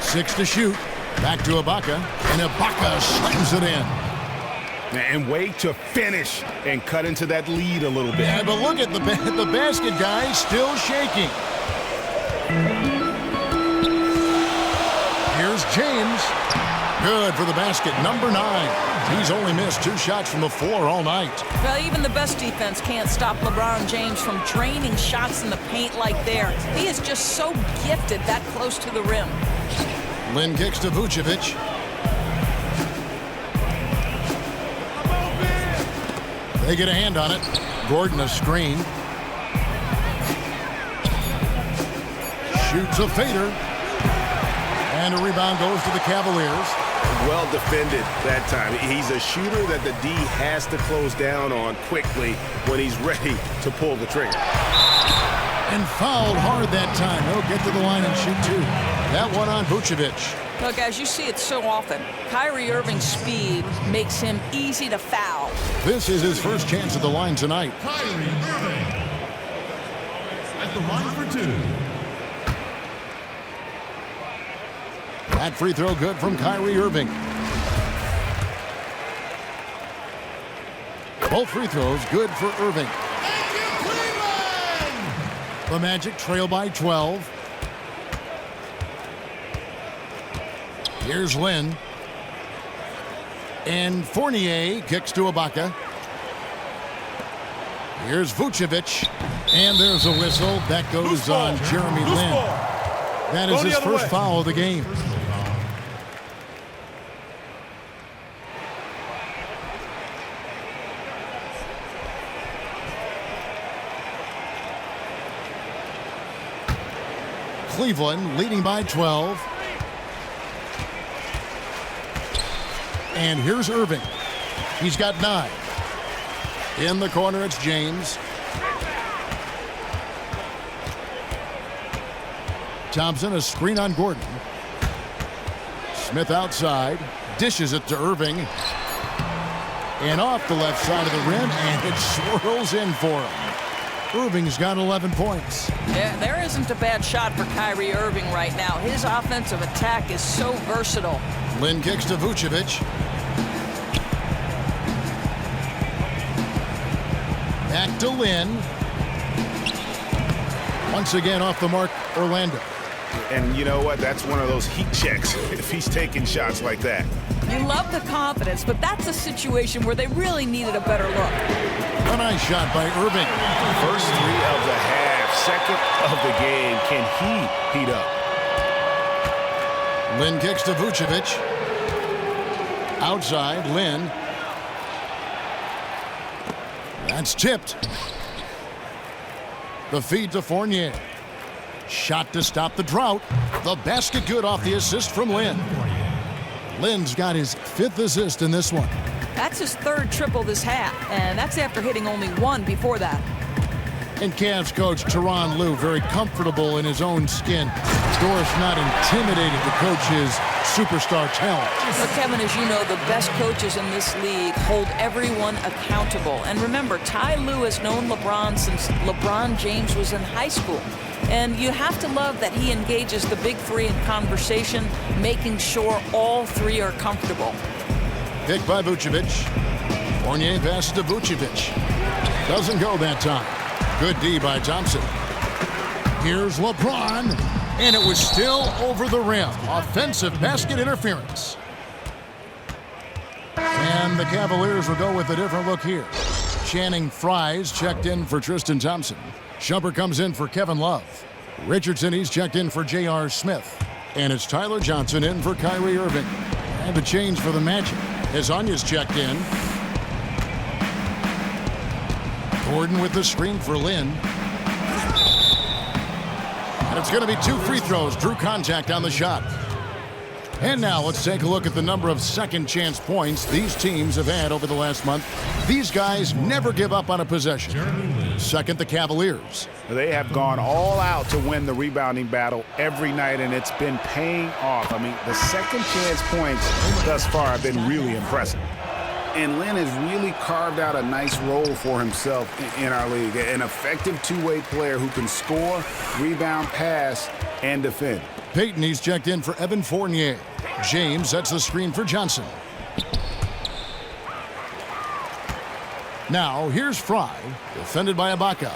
Six to shoot. Back to Ibaka. And Ibaka slams it in. And wait to finish and cut into that lead a little bit. Yeah, but look at the basket, guys, still shaking. Here's James. Good for the basket, number 9. He's only missed 2 shots from the floor all night. Well, even the best defense can't stop LeBron James from draining shots in the paint like there. He is just so gifted that close to the rim. Lynn kicks to Vucevic. They get a hand on it. Gordon a screen. Shoots a fader. And a rebound goes to the Cavaliers. Well defended that time. He's a shooter that the D has to close down on quickly when he's ready to pull the trigger. And fouled hard that time. He'll get to the line and shoot 2. That one on Vucevic. Look, as you see it so often, Kyrie Irving's speed makes him easy to foul. This is his first chance at the line tonight. Kyrie Irving at the line for 2. That free throw good from Kyrie Irving. Both free throws good for Irving. Thank you, Cleveland! The Magic trail by 12. Here's Lynn. And Fournier kicks to Ibaka. Here's Vucevic. And there's a whistle. That goes on Jeremy Lin. That is his first foul of the game. Cleveland leading by 12. And here's Irving. He's got 9. In the corner, it's James. Thompson, a screen on Gordon. Smith outside. Dishes it to Irving. And off the left side of the rim, and it swirls in for him. Irving's got 11 points. Yeah, there isn't a bad shot for Kyrie Irving right now. His offensive attack is so versatile. Lynn kicks to Vucevic. Back to Lynn. Once again off the mark, Orlando. And you know what? That's one of those heat checks if he's taking shots like that. You love the confidence, but that's a situation where they really needed a better look. A nice shot by Irving. First 3 of the half, second of the game. Can he heat up? Lynn kicks to Vucevic. Outside, Lynn. That's tipped. The feed to Fournier. Shot to stop the drought. The basket good off the assist from Lynn. Lynn's got his 5th assist in this one. That's his 3rd triple this half, and that's after hitting only 1 before that. And Cavs coach Tyronn Lue very comfortable in his own skin. Doris not intimidated to coach his superstar talent. But Kevin, as you know, the best coaches in this league hold everyone accountable. And remember, Ty Lue has known LeBron since LeBron James was in high school. And you have to love that he engages the big 3 in conversation, making sure all 3 are comfortable. Picked by Vucevic. Fournier passes to Vucevic. Doesn't go that time. Good D by Thompson. Here's LeBron. And it was still over the rim. Offensive basket interference. And the Cavaliers will go with a different look here. Channing Frye's checked in for Tristan Thompson. Shumpert comes in for Kevin Love. Richardson, he's checked in for J.R. Smith. And it's Tyler Johnson in for Kyrie Irving. And the change for the Magic. Hezonja's checked in. Gordon with the screen for Lynn. And it's going to be 2 free throws. Drew contact on the shot. And now let's take a look at the number of second chance points these teams have had over the last month. These guys never give up on a possession. Second, the Cavaliers. They have gone all out to win the rebounding battle every night, and it's been paying off. I mean, the second chance points thus far have been really impressive. And Lynn has really carved out a nice role for himself in our league. An effective two-way player who can score, rebound, pass, and defend. Payton, he's checked in for Evan Fournier. James sets the screen for Johnson. Now, here's Fry, defended by Ibaka.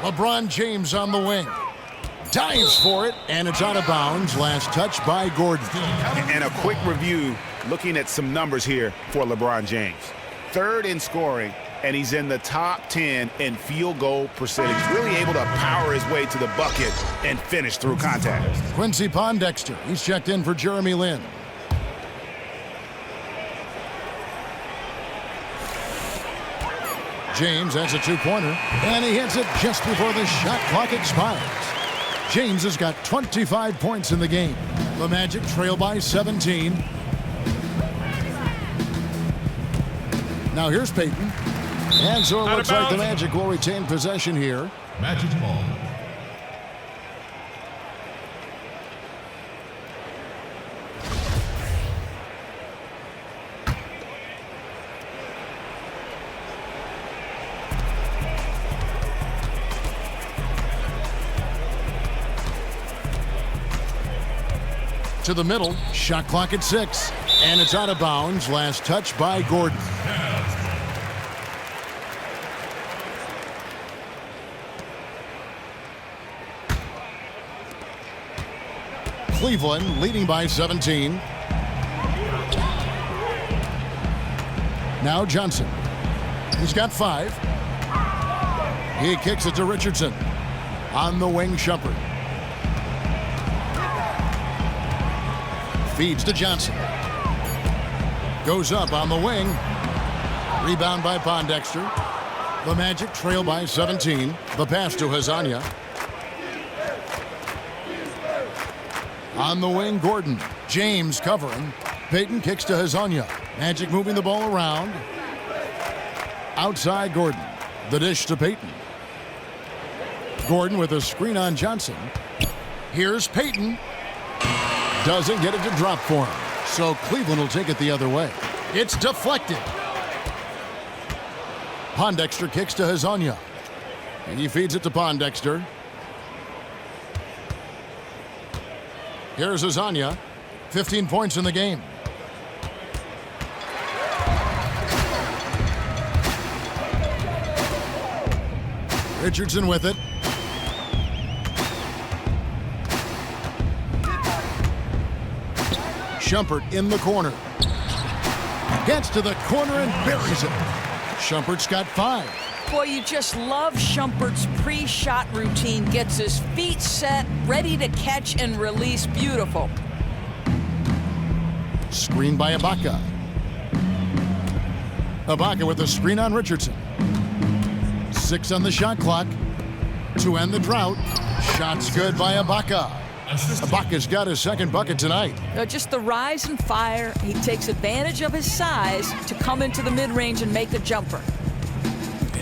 LeBron James on the wing. Dives for it, and it's out of bounds. Last touch by Gordon. And a quick review, looking at some numbers here for LeBron James. 3rd in scoring, and he's in the top 10 in field goal percentage. Really able to power his way to the bucket and finish through contact. Quincy Pondexter, he's checked in for Jeremy Lin. James has a two-pointer, and he hits it just before the shot clock expires. James has got 25 points in the game. The Magic trail by 17. Now here's Payton. And so it looks like the Magic will retain possession here. Magic ball. To the middle, shot clock at 6. And it's out of bounds. Last touch by Gordon. Cleveland leading by 17. Now Johnson. He's got 5. He kicks it to Richardson. On the wing, Shumpert. Feeds to Johnson. Goes up on the wing. Rebound by Pondexter. The Magic trail by 17. The pass to Hazanya. On the wing, Gordon. James covering. Payton kicks to Hazanya. Magic moving the ball around. Outside Gordon. The dish to Payton. Gordon with a screen on Johnson. Here's Payton. Doesn't get it to drop for him. So Cleveland will take it the other way. It's deflected. Pondexter kicks to Hazanya. He feeds it to Pondexter. Here's Hazanya. 15 points in the game. Richardson with it. Shumpert in the corner. Gets to the corner and buries it. Shumpert's got 5. Boy, you just love Shumpert's pre-shot routine. Gets his feet set, ready to catch and release. Beautiful. Screen by Ibaka. Ibaka with a screen on Richardson. 6 on the shot clock to end the drought. Shots good by Ibaka. Ibaka's got his second bucket tonight. Just the rise and fire. He takes advantage of his size to come into the mid-range and make a jumper.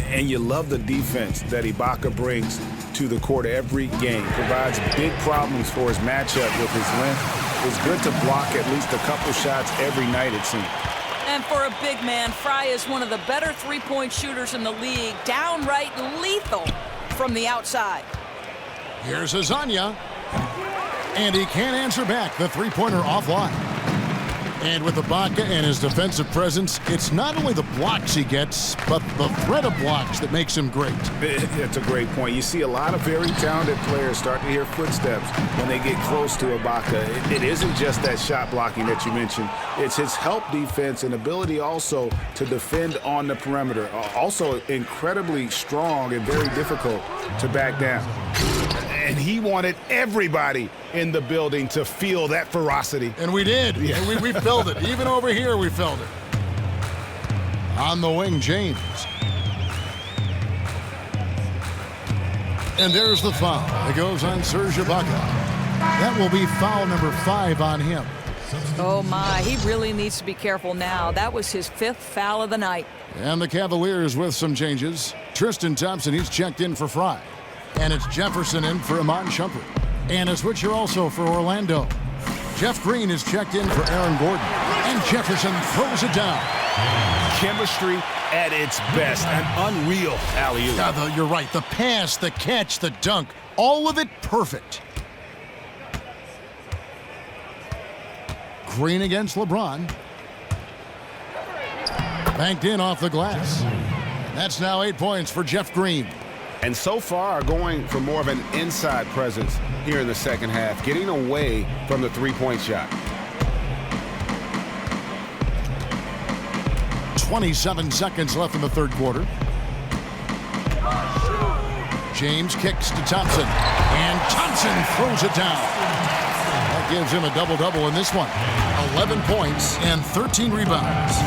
And you love the defense that Ibaka brings to the court every game. Provides big problems for his matchup with his length. It's good to block at least a couple shots every night, it seems. And for a big man, Fry is one of the better three-point shooters in the league. Downright lethal from the outside. Here's Hazanya. And he can't answer back. The three-pointer offline. And with Ibaka and his defensive presence, it's not only the blocks he gets, but the threat of blocks that makes him great. That's a great point. You see a lot of very talented players start to hear footsteps when they get close to Ibaka. It isn't just that shot blocking that you mentioned. It's his help defense and ability also to defend on the perimeter. Also incredibly strong and very difficult to back down. And he wanted everybody in the building to feel that ferocity. And we did. Yeah. And we felt it. Even over here, we felt it. On the wing, James. And there's the foul. It goes on Serge Ibaka. That will be foul number 5 on him. Oh, my. He really needs to be careful now. That was his 5th foul of the night. And the Cavaliers with some changes. Tristan Thompson, he's checked in for Fry. And it's Jefferson in for Iman Shumpert. And a switcher also for Orlando. Jeff Green is checked in for Aaron Gordon. And Jefferson throws it down. Chemistry at its best. An unreal alley-oop. Yeah, you're right. The pass, the catch, the dunk. All of it perfect. Green against LeBron. Banked in off the glass. That's now 8 points for Jeff Green. And so far, going for more of an inside presence here in the second half, getting away from the three-point shot. 27 seconds left in the third quarter. James kicks to Thompson, and Thompson throws it down. That gives him a double-double in this one. 11 points and 13 rebounds.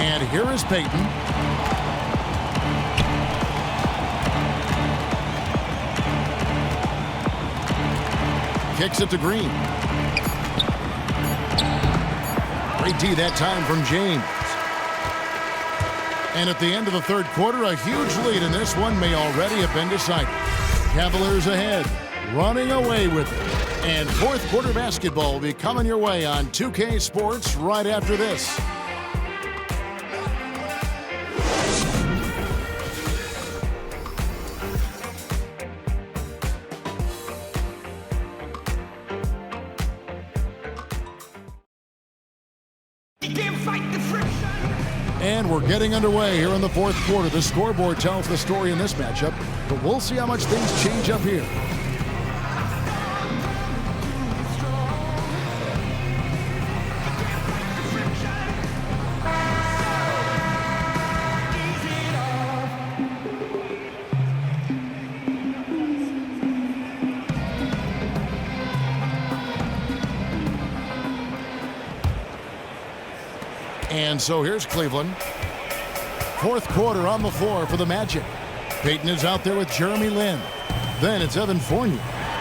And here is Payton. Kicks it to Green. Great D that time from James. And at the end of the third quarter, a huge lead in this one may already have been decided. Cavaliers ahead, running away with it. And fourth quarter basketball will be coming your way on 2K Sports right after this. And we're getting underway here in the fourth quarter. The scoreboard tells the story in this matchup, but we'll see how much things change up here. And so here's Cleveland. Fourth quarter on the floor for the Magic. Payton is out there with Jeremy Lin. Then it's Evan Fournier.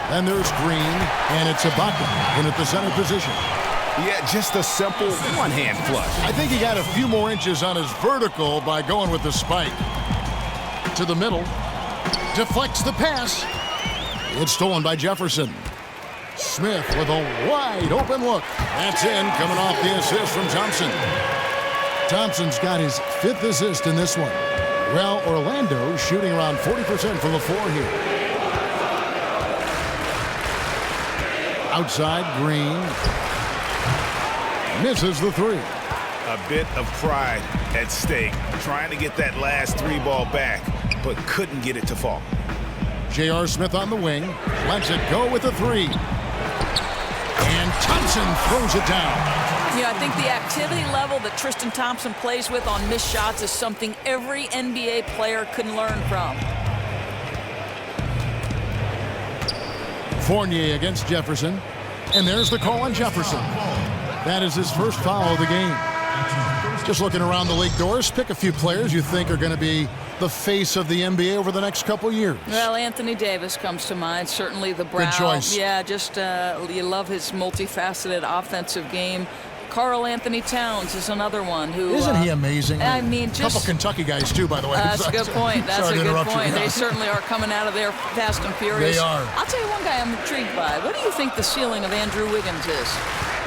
And there's Green, and it's Ibaka in at the center position. Yeah, just a simple one-hand flush. I think he got a few more inches on his vertical by going with the spike. To the middle. Deflects the pass. It's stolen by Jefferson. Smith with a wide open look. That's in, coming off the assist from Thompson. Thompson's got his fifth assist in this one. Well, Orlando shooting around 40% from the floor here. Outside, Green. Misses the three. A bit of pride at stake. Trying to get that last three ball back, but couldn't get it to fall. J.R. Smith on the wing. Lets it go with the three. And Thompson throws it down. Yeah, I think the activity level that Tristan Thompson plays with on missed shots is something every NBA player can learn from. Fournier against Jefferson. And there's the call on Jefferson. That is his first foul of the game. Just looking around the league, Doris, pick a few players you think are going to be the face of the NBA over the next couple years. Well, Anthony Davis comes to mind. Certainly the brow. Good choice. Yeah, just you love his multifaceted offensive game. Karl Anthony Towns is another one who... Isn't he amazing? I mean, just... A couple Kentucky guys, too, by the way. That's a good point. That's a good point. You. They certainly are coming out of there fast and furious. They are. I'll tell you one guy I'm intrigued by. What do you think the ceiling of Andrew Wiggins is?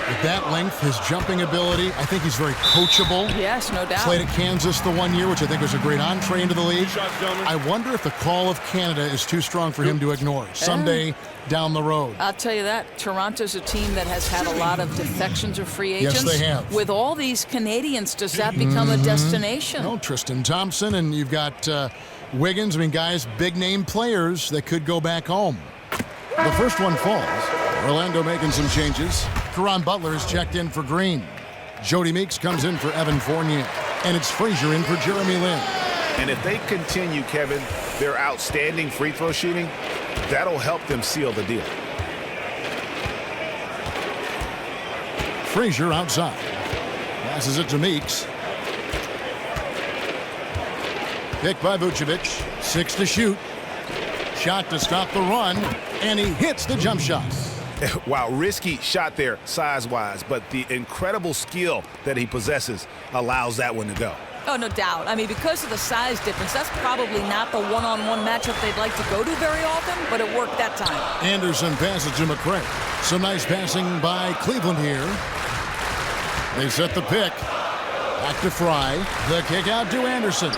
With that length, his jumping ability, I think he's very coachable. Yes, no doubt. Played at Kansas the 1 year, which I think was a great entree into the league. I wonder if the call of Canada is too strong for him to ignore someday down the road. I'll tell you that. Toronto's a team that has had a lot of defections of free agents. Yes, they have. With all these Canadians, does that become a destination? No, Tristan Thompson, and you've got Wiggins. I mean, guys, big-name players that could go back home. The first one falls. Orlando making some changes. Caron Butler is checked in for Green. Jody Meeks comes in for Evan Fournier. And it's Frazier in for Jeremy Lin. And if they continue, Kevin, their outstanding free throw shooting, that'll help them seal the deal. Frazier outside. Passes it to Meeks. Picked by Vucevic. 6 to shoot. Shot to stop the run. And he hits the jump shot. Wow, risky shot there size-wise, but the incredible skill that he possesses allows that one to go. Oh, no doubt. I mean, because of the size difference, that's probably not the one-on-one matchup they'd like to go to very often, but it worked that time. Anderson passes to McCray. Some nice passing by Cleveland here. They set the pick. Back to Fry. The kick out to Anderson.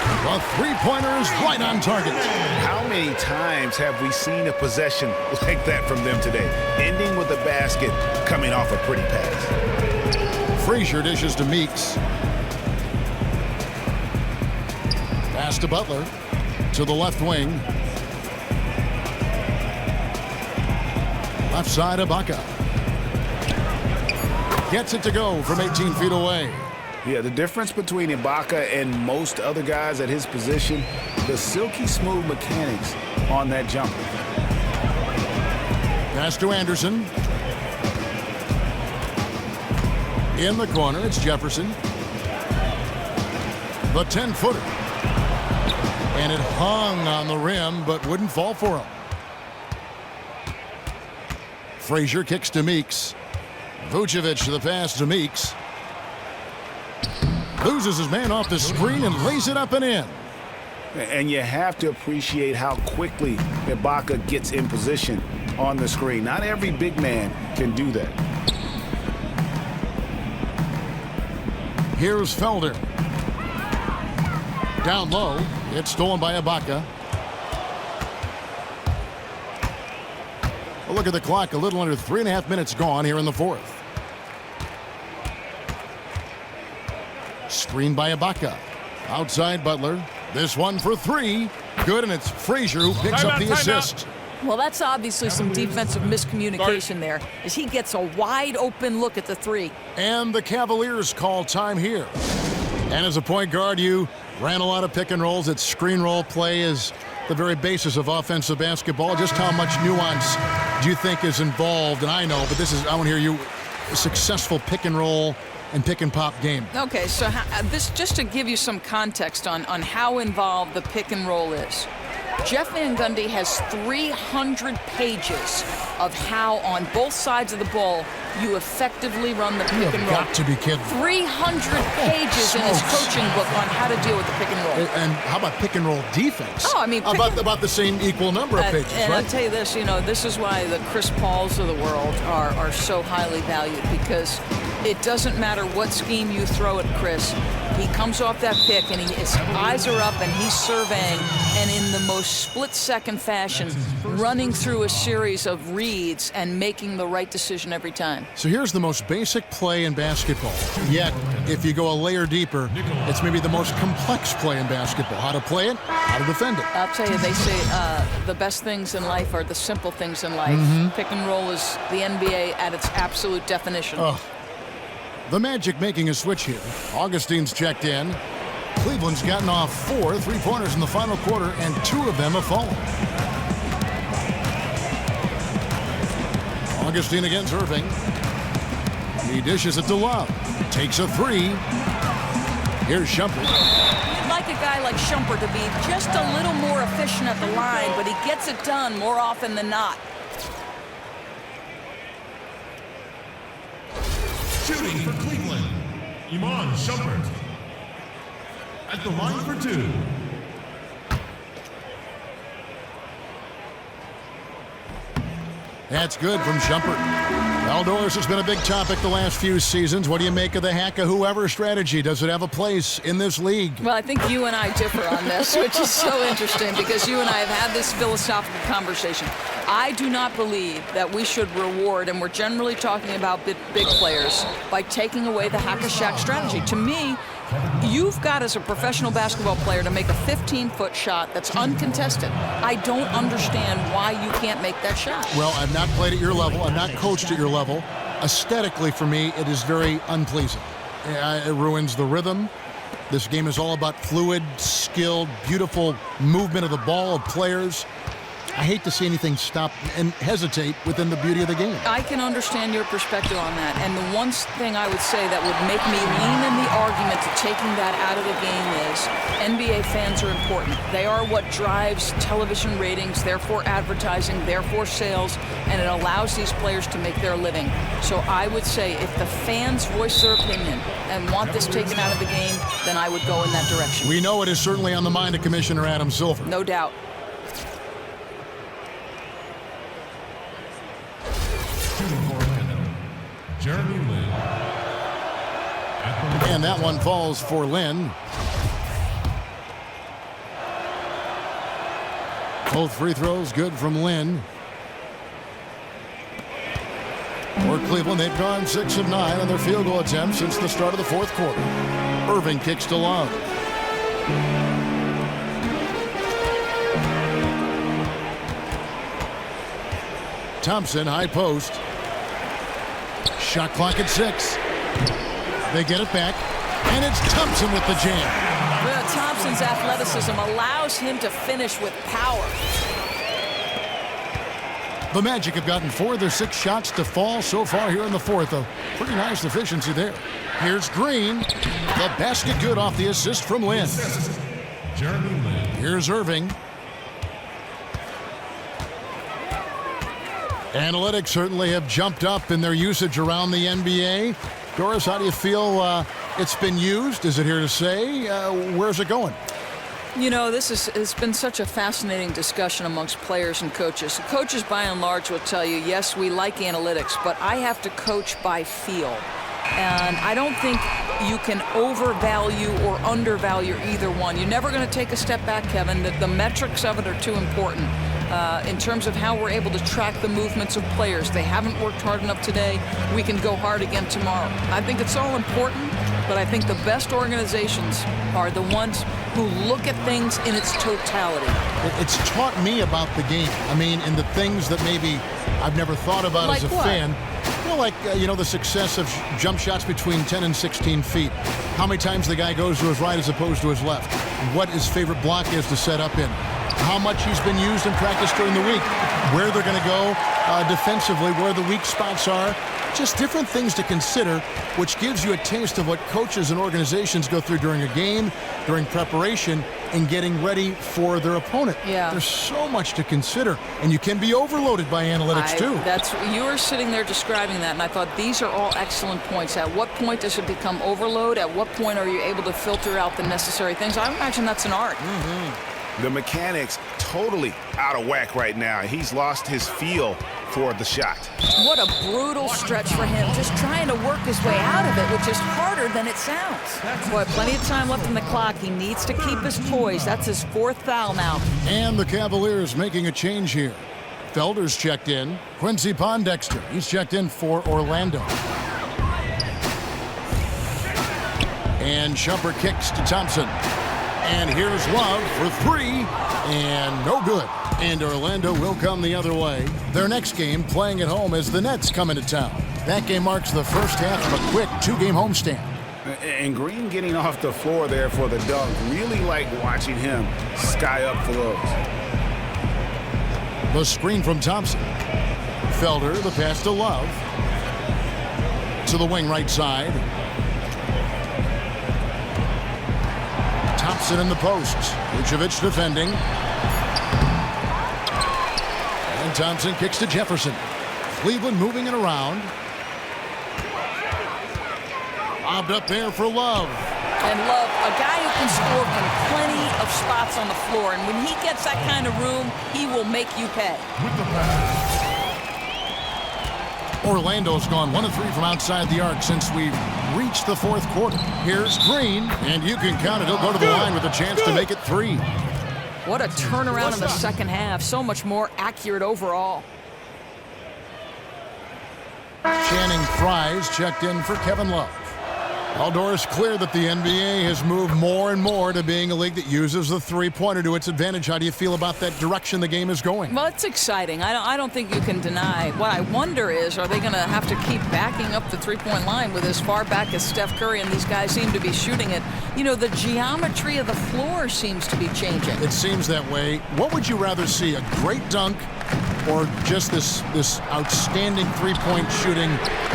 The three-pointer is right on target. How many times have we seen a possession like that from them today? Ending with a basket, coming off a pretty pass. Frazier dishes to Meeks. Pass to Butler. To the left wing. Left side, Ibaka. Gets it to go from 18 feet away. Yeah, the difference between Ibaka and most other guys at his position, the silky smooth mechanics on that jumper. Pass to Anderson. In the corner, it's Jefferson. The 10-footer. And it hung on the rim, but wouldn't fall for him. Frazier kicks to Meeks. Vucevic to the pass to Meeks. Loses his man off the screen and lays it up and in. And you have to appreciate how quickly Ibaka gets in position on the screen. Not every big man can do that. Here's Felder. Down low. It's stolen by Ibaka. A look at the clock. A little under 3.5 minutes gone here in the fourth. Screen by Ibaka. Outside Butler. This one for three. Good, and it's Frazier who picks up the assist. Well, that's obviously some defensive miscommunication there, as he gets a wide open look at the three. And the Cavaliers call time here. And as a point guard, you ran a lot of pick and rolls. That screen roll play is the very basis of offensive basketball. Just how much nuance do you think is involved? And I know, but I want to hear you, a successful pick and roll and pick and pop game. Okay, so this just to give you some context on how involved the pick and roll is. Jeff Van Gundy has 300 pages of how, on both sides of the ball, you effectively run the pick and roll. Got to be kidding. 300 pages in his coaching book on how to deal with the pick and roll. And how about pick and roll defense? Oh, I mean, about the same equal number of pages, and right? I'll tell you this, this is why the Chris Pauls of the world are so highly valued, because it doesn't matter what scheme you throw at Chris. He comes off that pick and his eyes are up and he's surveying, and in the most split-second fashion, running through a series of reads and making the right decision every time. So here's the most basic play in basketball. Yet, if you go a layer deeper, it's maybe the most complex play in basketball. How to play it, how to defend it. I'll tell you, they say the best things in life are the simple things in life. Pick and roll is the NBA at its absolute definition. The Magic making a switch here. Augustine's checked in. Cleveland's gotten off 4 3-pointers in the final quarter, and 2 of them have fallen. Augustine against Irving. He dishes it to Love. Takes a 3. Here's Shumpert. You'd like a guy like Shumpert to be just a little more efficient at the line, but he gets it done more often than not. Shooting for Cleveland, Iman Shumpert. At the line for 2. That's good from Shumpert. Aldorus has been a big topic the last few seasons. What do you make of the hack-a-whoever strategy? Does it have a place in this league? Well, I think you and I differ on this, which is so interesting, because you and I have had this philosophical conversation. I do not believe that we should reward, and we're generally talking about big players, by taking away the hack-a-shack strategy. To me, you've got, as a professional basketball player, to make a 15-foot shot that's uncontested. I don't understand why you can't make that shot. Well, I've not played at your level. I've not coached at your level. Aesthetically, for me, it is very unpleasing. It ruins the rhythm. This game is all about fluid, skilled, beautiful movement of the ball, of players. I hate to see anything stop and hesitate within the beauty of the game. I can understand your perspective on that. And the one thing I would say that would make me lean in the argument to taking that out of the game is NBA fans are important. They are what drives television ratings, therefore advertising, therefore sales, and it allows these players to make their living. So I would say if the fans voice their opinion and want this taken out of the game, then I would go in that direction. We know it is certainly on the mind of Commissioner Adam Silver. No doubt. Jeremy Lin. And that one falls for Lin. Both free throws good from Lin. For Cleveland, they've gone 6 of 9 on their field goal attempts since the start of the fourth quarter. Irving kicks to Love. Thompson, high post. Shot clock at 6. They get it back, and it's Thompson with the jam. Well, Thompson's athleticism allows him to finish with power. The Magic have gotten 4 of their 6 shots to fall so far here in the fourth. A pretty nice efficiency there. Here's Green. The basket good off the assist from Lynn. Here's Irving. Analytics certainly have jumped up in their usage around the NBA. Doris, how do you feel it's been used? Is it here to say? Where's it going? You know, it's been such a fascinating discussion amongst players and coaches. Coaches, by and large, will tell you, yes, we like analytics, but I have to coach by feel. And I don't think you can overvalue or undervalue either one. You're never going to take a step back, Kevin. The metrics of it are too important. In terms of how we're able to track the movements of players. They haven't worked hard enough today. We can go hard again tomorrow. I think it's all important, but I think the best organizations are the ones who look at things in its totality. It's taught me about the game. I mean, in the things that maybe I've never thought about like as a what? fan. You know, the success of jump shots between 10 and 16 feet. How many times the guy goes to his right as opposed to his left. What his favorite block is to set up in. How much he's been used in practice during the week. Where they're going to go defensively, where the weak spots are. Just different things to consider, which gives you a taste of what coaches and organizations go through during a game, during preparation, and getting ready for their opponent. Yeah. There's so much to consider, and you can be overloaded by analytics too. You were sitting there describing that, and I thought these are all excellent points. At what point does it become overload? At what point are you able to filter out the necessary things? I imagine that's an art. The mechanics totally out of whack right now. He's lost his feel for the shot. What a brutal stretch for him, just trying to work his way out of it, which is harder than it sounds. Boy, plenty of time left in the clock. He needs to keep his poise. That's his 4th foul now. And the Cavaliers making a change here. Felder's checked in. Quincy Pondexter, he's checked in for Orlando. And Shumpert kicks to Thompson. And here's Love for 3, and no good. And Orlando will come the other way. Their next game, playing at home, as the Nets come into town. That game marks the first half of a quick 2-game homestand. And Green getting off the floor there for the dunk. Really like watching him sky up for those. The screen from Thompson. Felder, the pass to Love. To the wing right side. Thompson in the post. Vucevic defending. And Thompson kicks to Jefferson. Cleveland moving it around. Lobbed up there for Love. And Love, a guy who can score from plenty of spots on the floor. And when he gets that kind of room, he will make you pay. Orlando's gone 1 of 3 from outside the arc since we've reached the fourth quarter. Here's Green, and you can count it. He'll go to the line with a chance to make it 3. What a turnaround in the second half. So much more accurate overall. Channing Fries checked in for Kevin Love. Aldor is clear that the NBA has moved more and more to being a league that uses the three-pointer to its advantage. How do you feel about that direction the game is going? Well, it's exciting. I don't think you can deny. What I wonder is, are they going to have to keep backing up the three-point line with as far back as Steph Curry and these guys seem to be shooting it? You know, the geometry of the floor seems to be changing. It seems that way. What would you rather see, a great dunk or just this outstanding three-point shooting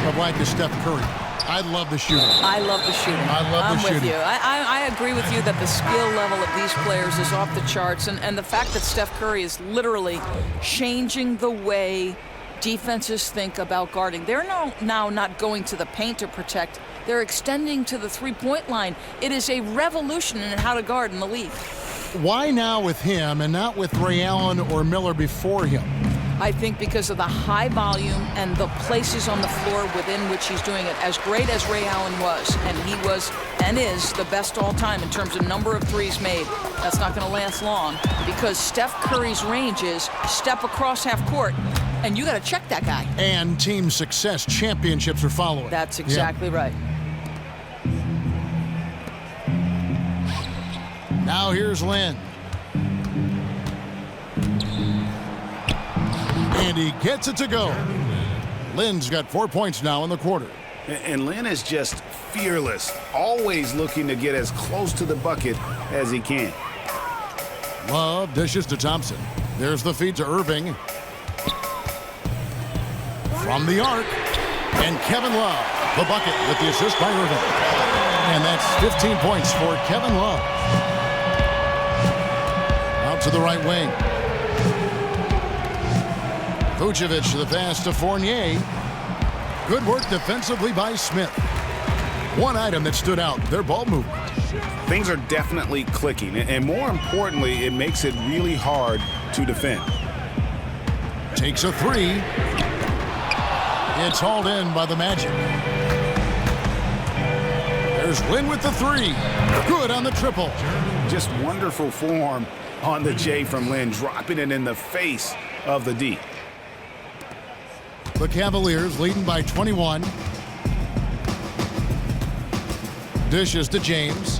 of like a Steph Curry? I love the shooting. I love the shooting. I'm with you. I agree with you that the skill level of these players is off the charts. And the fact that Steph Curry is literally changing the way defenses think about guarding. They're now not going to the paint to protect. They're extending to the three-point line. It is a revolution in how to guard in the league. Why now with him and not with Ray Allen or Miller before him? I think because of the high volume and the places on the floor within which he's doing it. As great as Ray Allen was, and he was and is the best all time in terms of number of threes made, that's not going to last long because Steph Curry's range is step across half court, And you got to check that guy. And team success championships are following. That's exactly right. Now here's Lynn. And he gets it to go. Lynn's got 4 points now in the quarter. And Lynn is just fearless, always looking to get as close to the bucket as he can. Love dishes to Thompson. There's the feed to Irving. From the arc. And Kevin Love, the bucket with the assist by Irving. And that's 15 points for Kevin Love. Out to the right wing. Vucevic, the pass to Fournier. Good work defensively by Smith. One item that stood out, their ball movement. Things are definitely clicking, and more importantly, it makes it really hard to defend. Takes a three. It's hauled in by the Magic. There's Lynn with the three. Good on the triple. Just wonderful form on the J from Lynn, dropping it in the face of the D. The Cavaliers leading by 21. Dishes to James.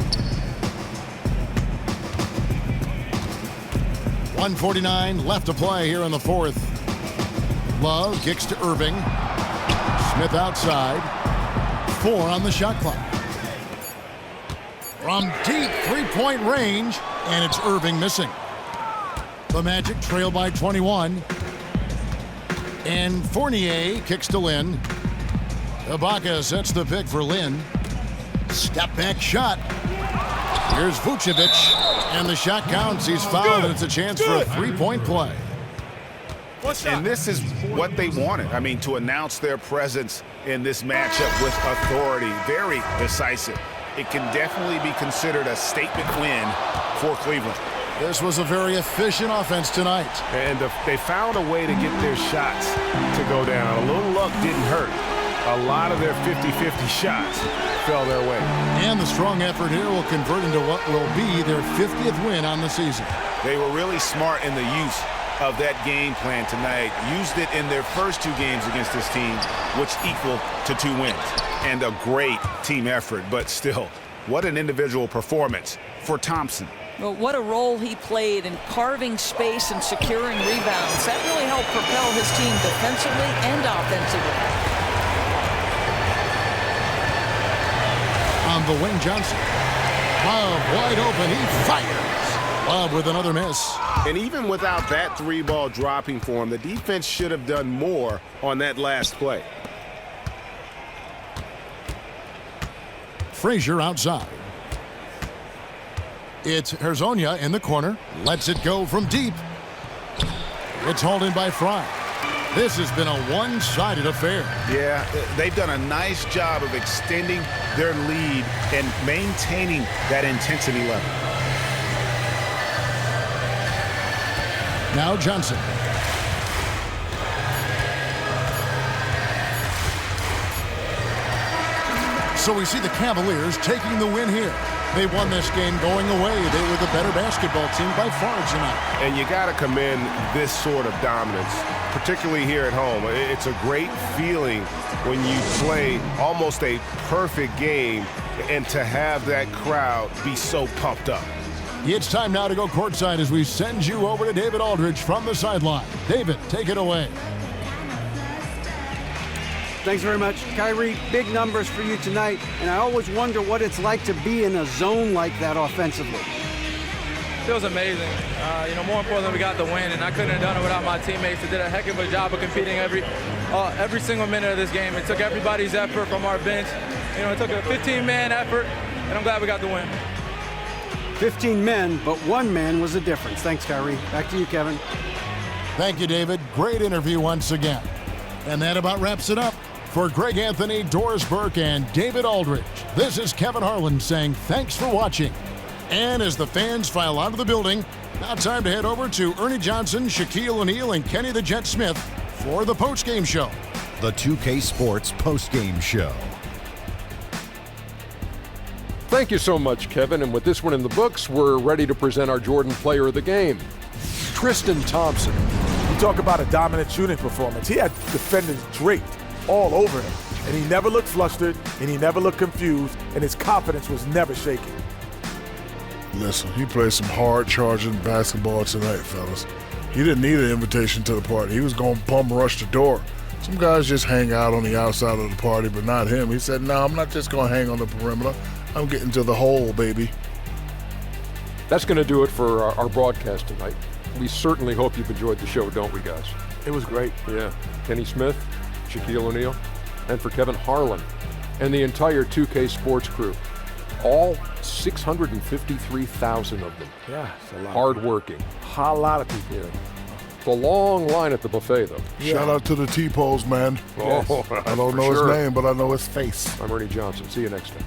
1:49 left to play here in the fourth. Love kicks to Irving. Smith outside. 4 on the shot clock. From deep three-point range, and it's Irving missing. The Magic trail by 21. And Fournier kicks to Lynn. Ibaka sets the pick for Lynn. Step back shot. Here's Vucevic. And the shot counts. He's fouled, and it's a chance for a three-point play. And this is what they wanted. I mean, to announce their presence in this matchup with authority. Very decisive. It can definitely be considered a statement win for Cleveland. This was a very efficient offense tonight. And they found a way to get their shots to go down. A little luck didn't hurt. A lot of their 50-50 shots fell their way. And the strong effort here will convert into what will be their 50th win on the season. They were really smart in the use of that game plan tonight. Used it in their first 2 games against this team, which equal to 2 wins. And a great team effort, but still, what an individual performance for Thompson. Well, what a role he played in carving space and securing rebounds. That really helped propel his team defensively and offensively. On the wing, Johnson. Love wide open. He fires. Love with another miss. And even without that 3-ball dropping for him, the defense should have done more on that last play. Frazier outside. It's Hezonja in the corner. Lets it go from deep. It's hauled in by Fry. This has been a one-sided affair. Yeah, they've done a nice job of extending their lead and maintaining that intensity level. Now Johnson. So we see the Cavaliers taking the win here. They won this game going away. They were the better basketball team by far tonight. And you got to commend this sort of dominance, particularly here at home. It's a great feeling when you play almost a perfect game and to have that crowd be so pumped up. It's time now to go courtside as we send you over to David Aldridge from the sideline. David, take it away. Thanks very much. Kyrie, big numbers for you tonight, and I always wonder what it's like to be in a zone like that offensively. It was amazing. More importantly, we got the win, and I couldn't have done it without my teammates who did a heck of a job of competing every single minute of this game. It took everybody's effort from our bench. It took a 15-man effort, and I'm glad we got the win. 15 men, but 1 man was the difference. Thanks, Kyrie. Back to you, Kevin. Thank you, David. Great interview once again. And that about wraps it up. For Greg Anthony, Doris Burke, and David Aldridge, this is Kevin Harlan saying thanks for watching. And as the fans file out of the building, now time to head over to Ernie Johnson, Shaquille O'Neal, and Kenny the Jet Smith for the postgame show. The 2K Sports postgame show. Thank you so much, Kevin. And with this one in the books, we're ready to present our Jordan Player of the Game, Tristan Thompson. talk about a dominant shooting performance. He had defenders draped all over him, and he never looked flustered, and he never looked confused, and his confidence was never shaken. Listen, he played some hard-charging basketball tonight, fellas. He didn't need an invitation to the party. He was going to bum rush the door. Some guys just hang out on the outside of the party, but not him. He said, no, I'm not just going to hang on the perimeter. I'm getting to the hole, baby. That's going to do it for our broadcast tonight. We certainly hope you've enjoyed the show, don't we, guys? It was great. Yeah. Kenny Smith, Shaquille O'Neal, and for Kevin Harlan and the entire 2K Sports crew. All 653,000 of them. Yeah, it's a lot. Hard-working. A lot of people. Yeah. It's a long line at the buffet, though. Yeah. Shout out to the T-Pose, man. Oh, I don't know his name, but I know his face. I'm Ernie Johnson. See you next time.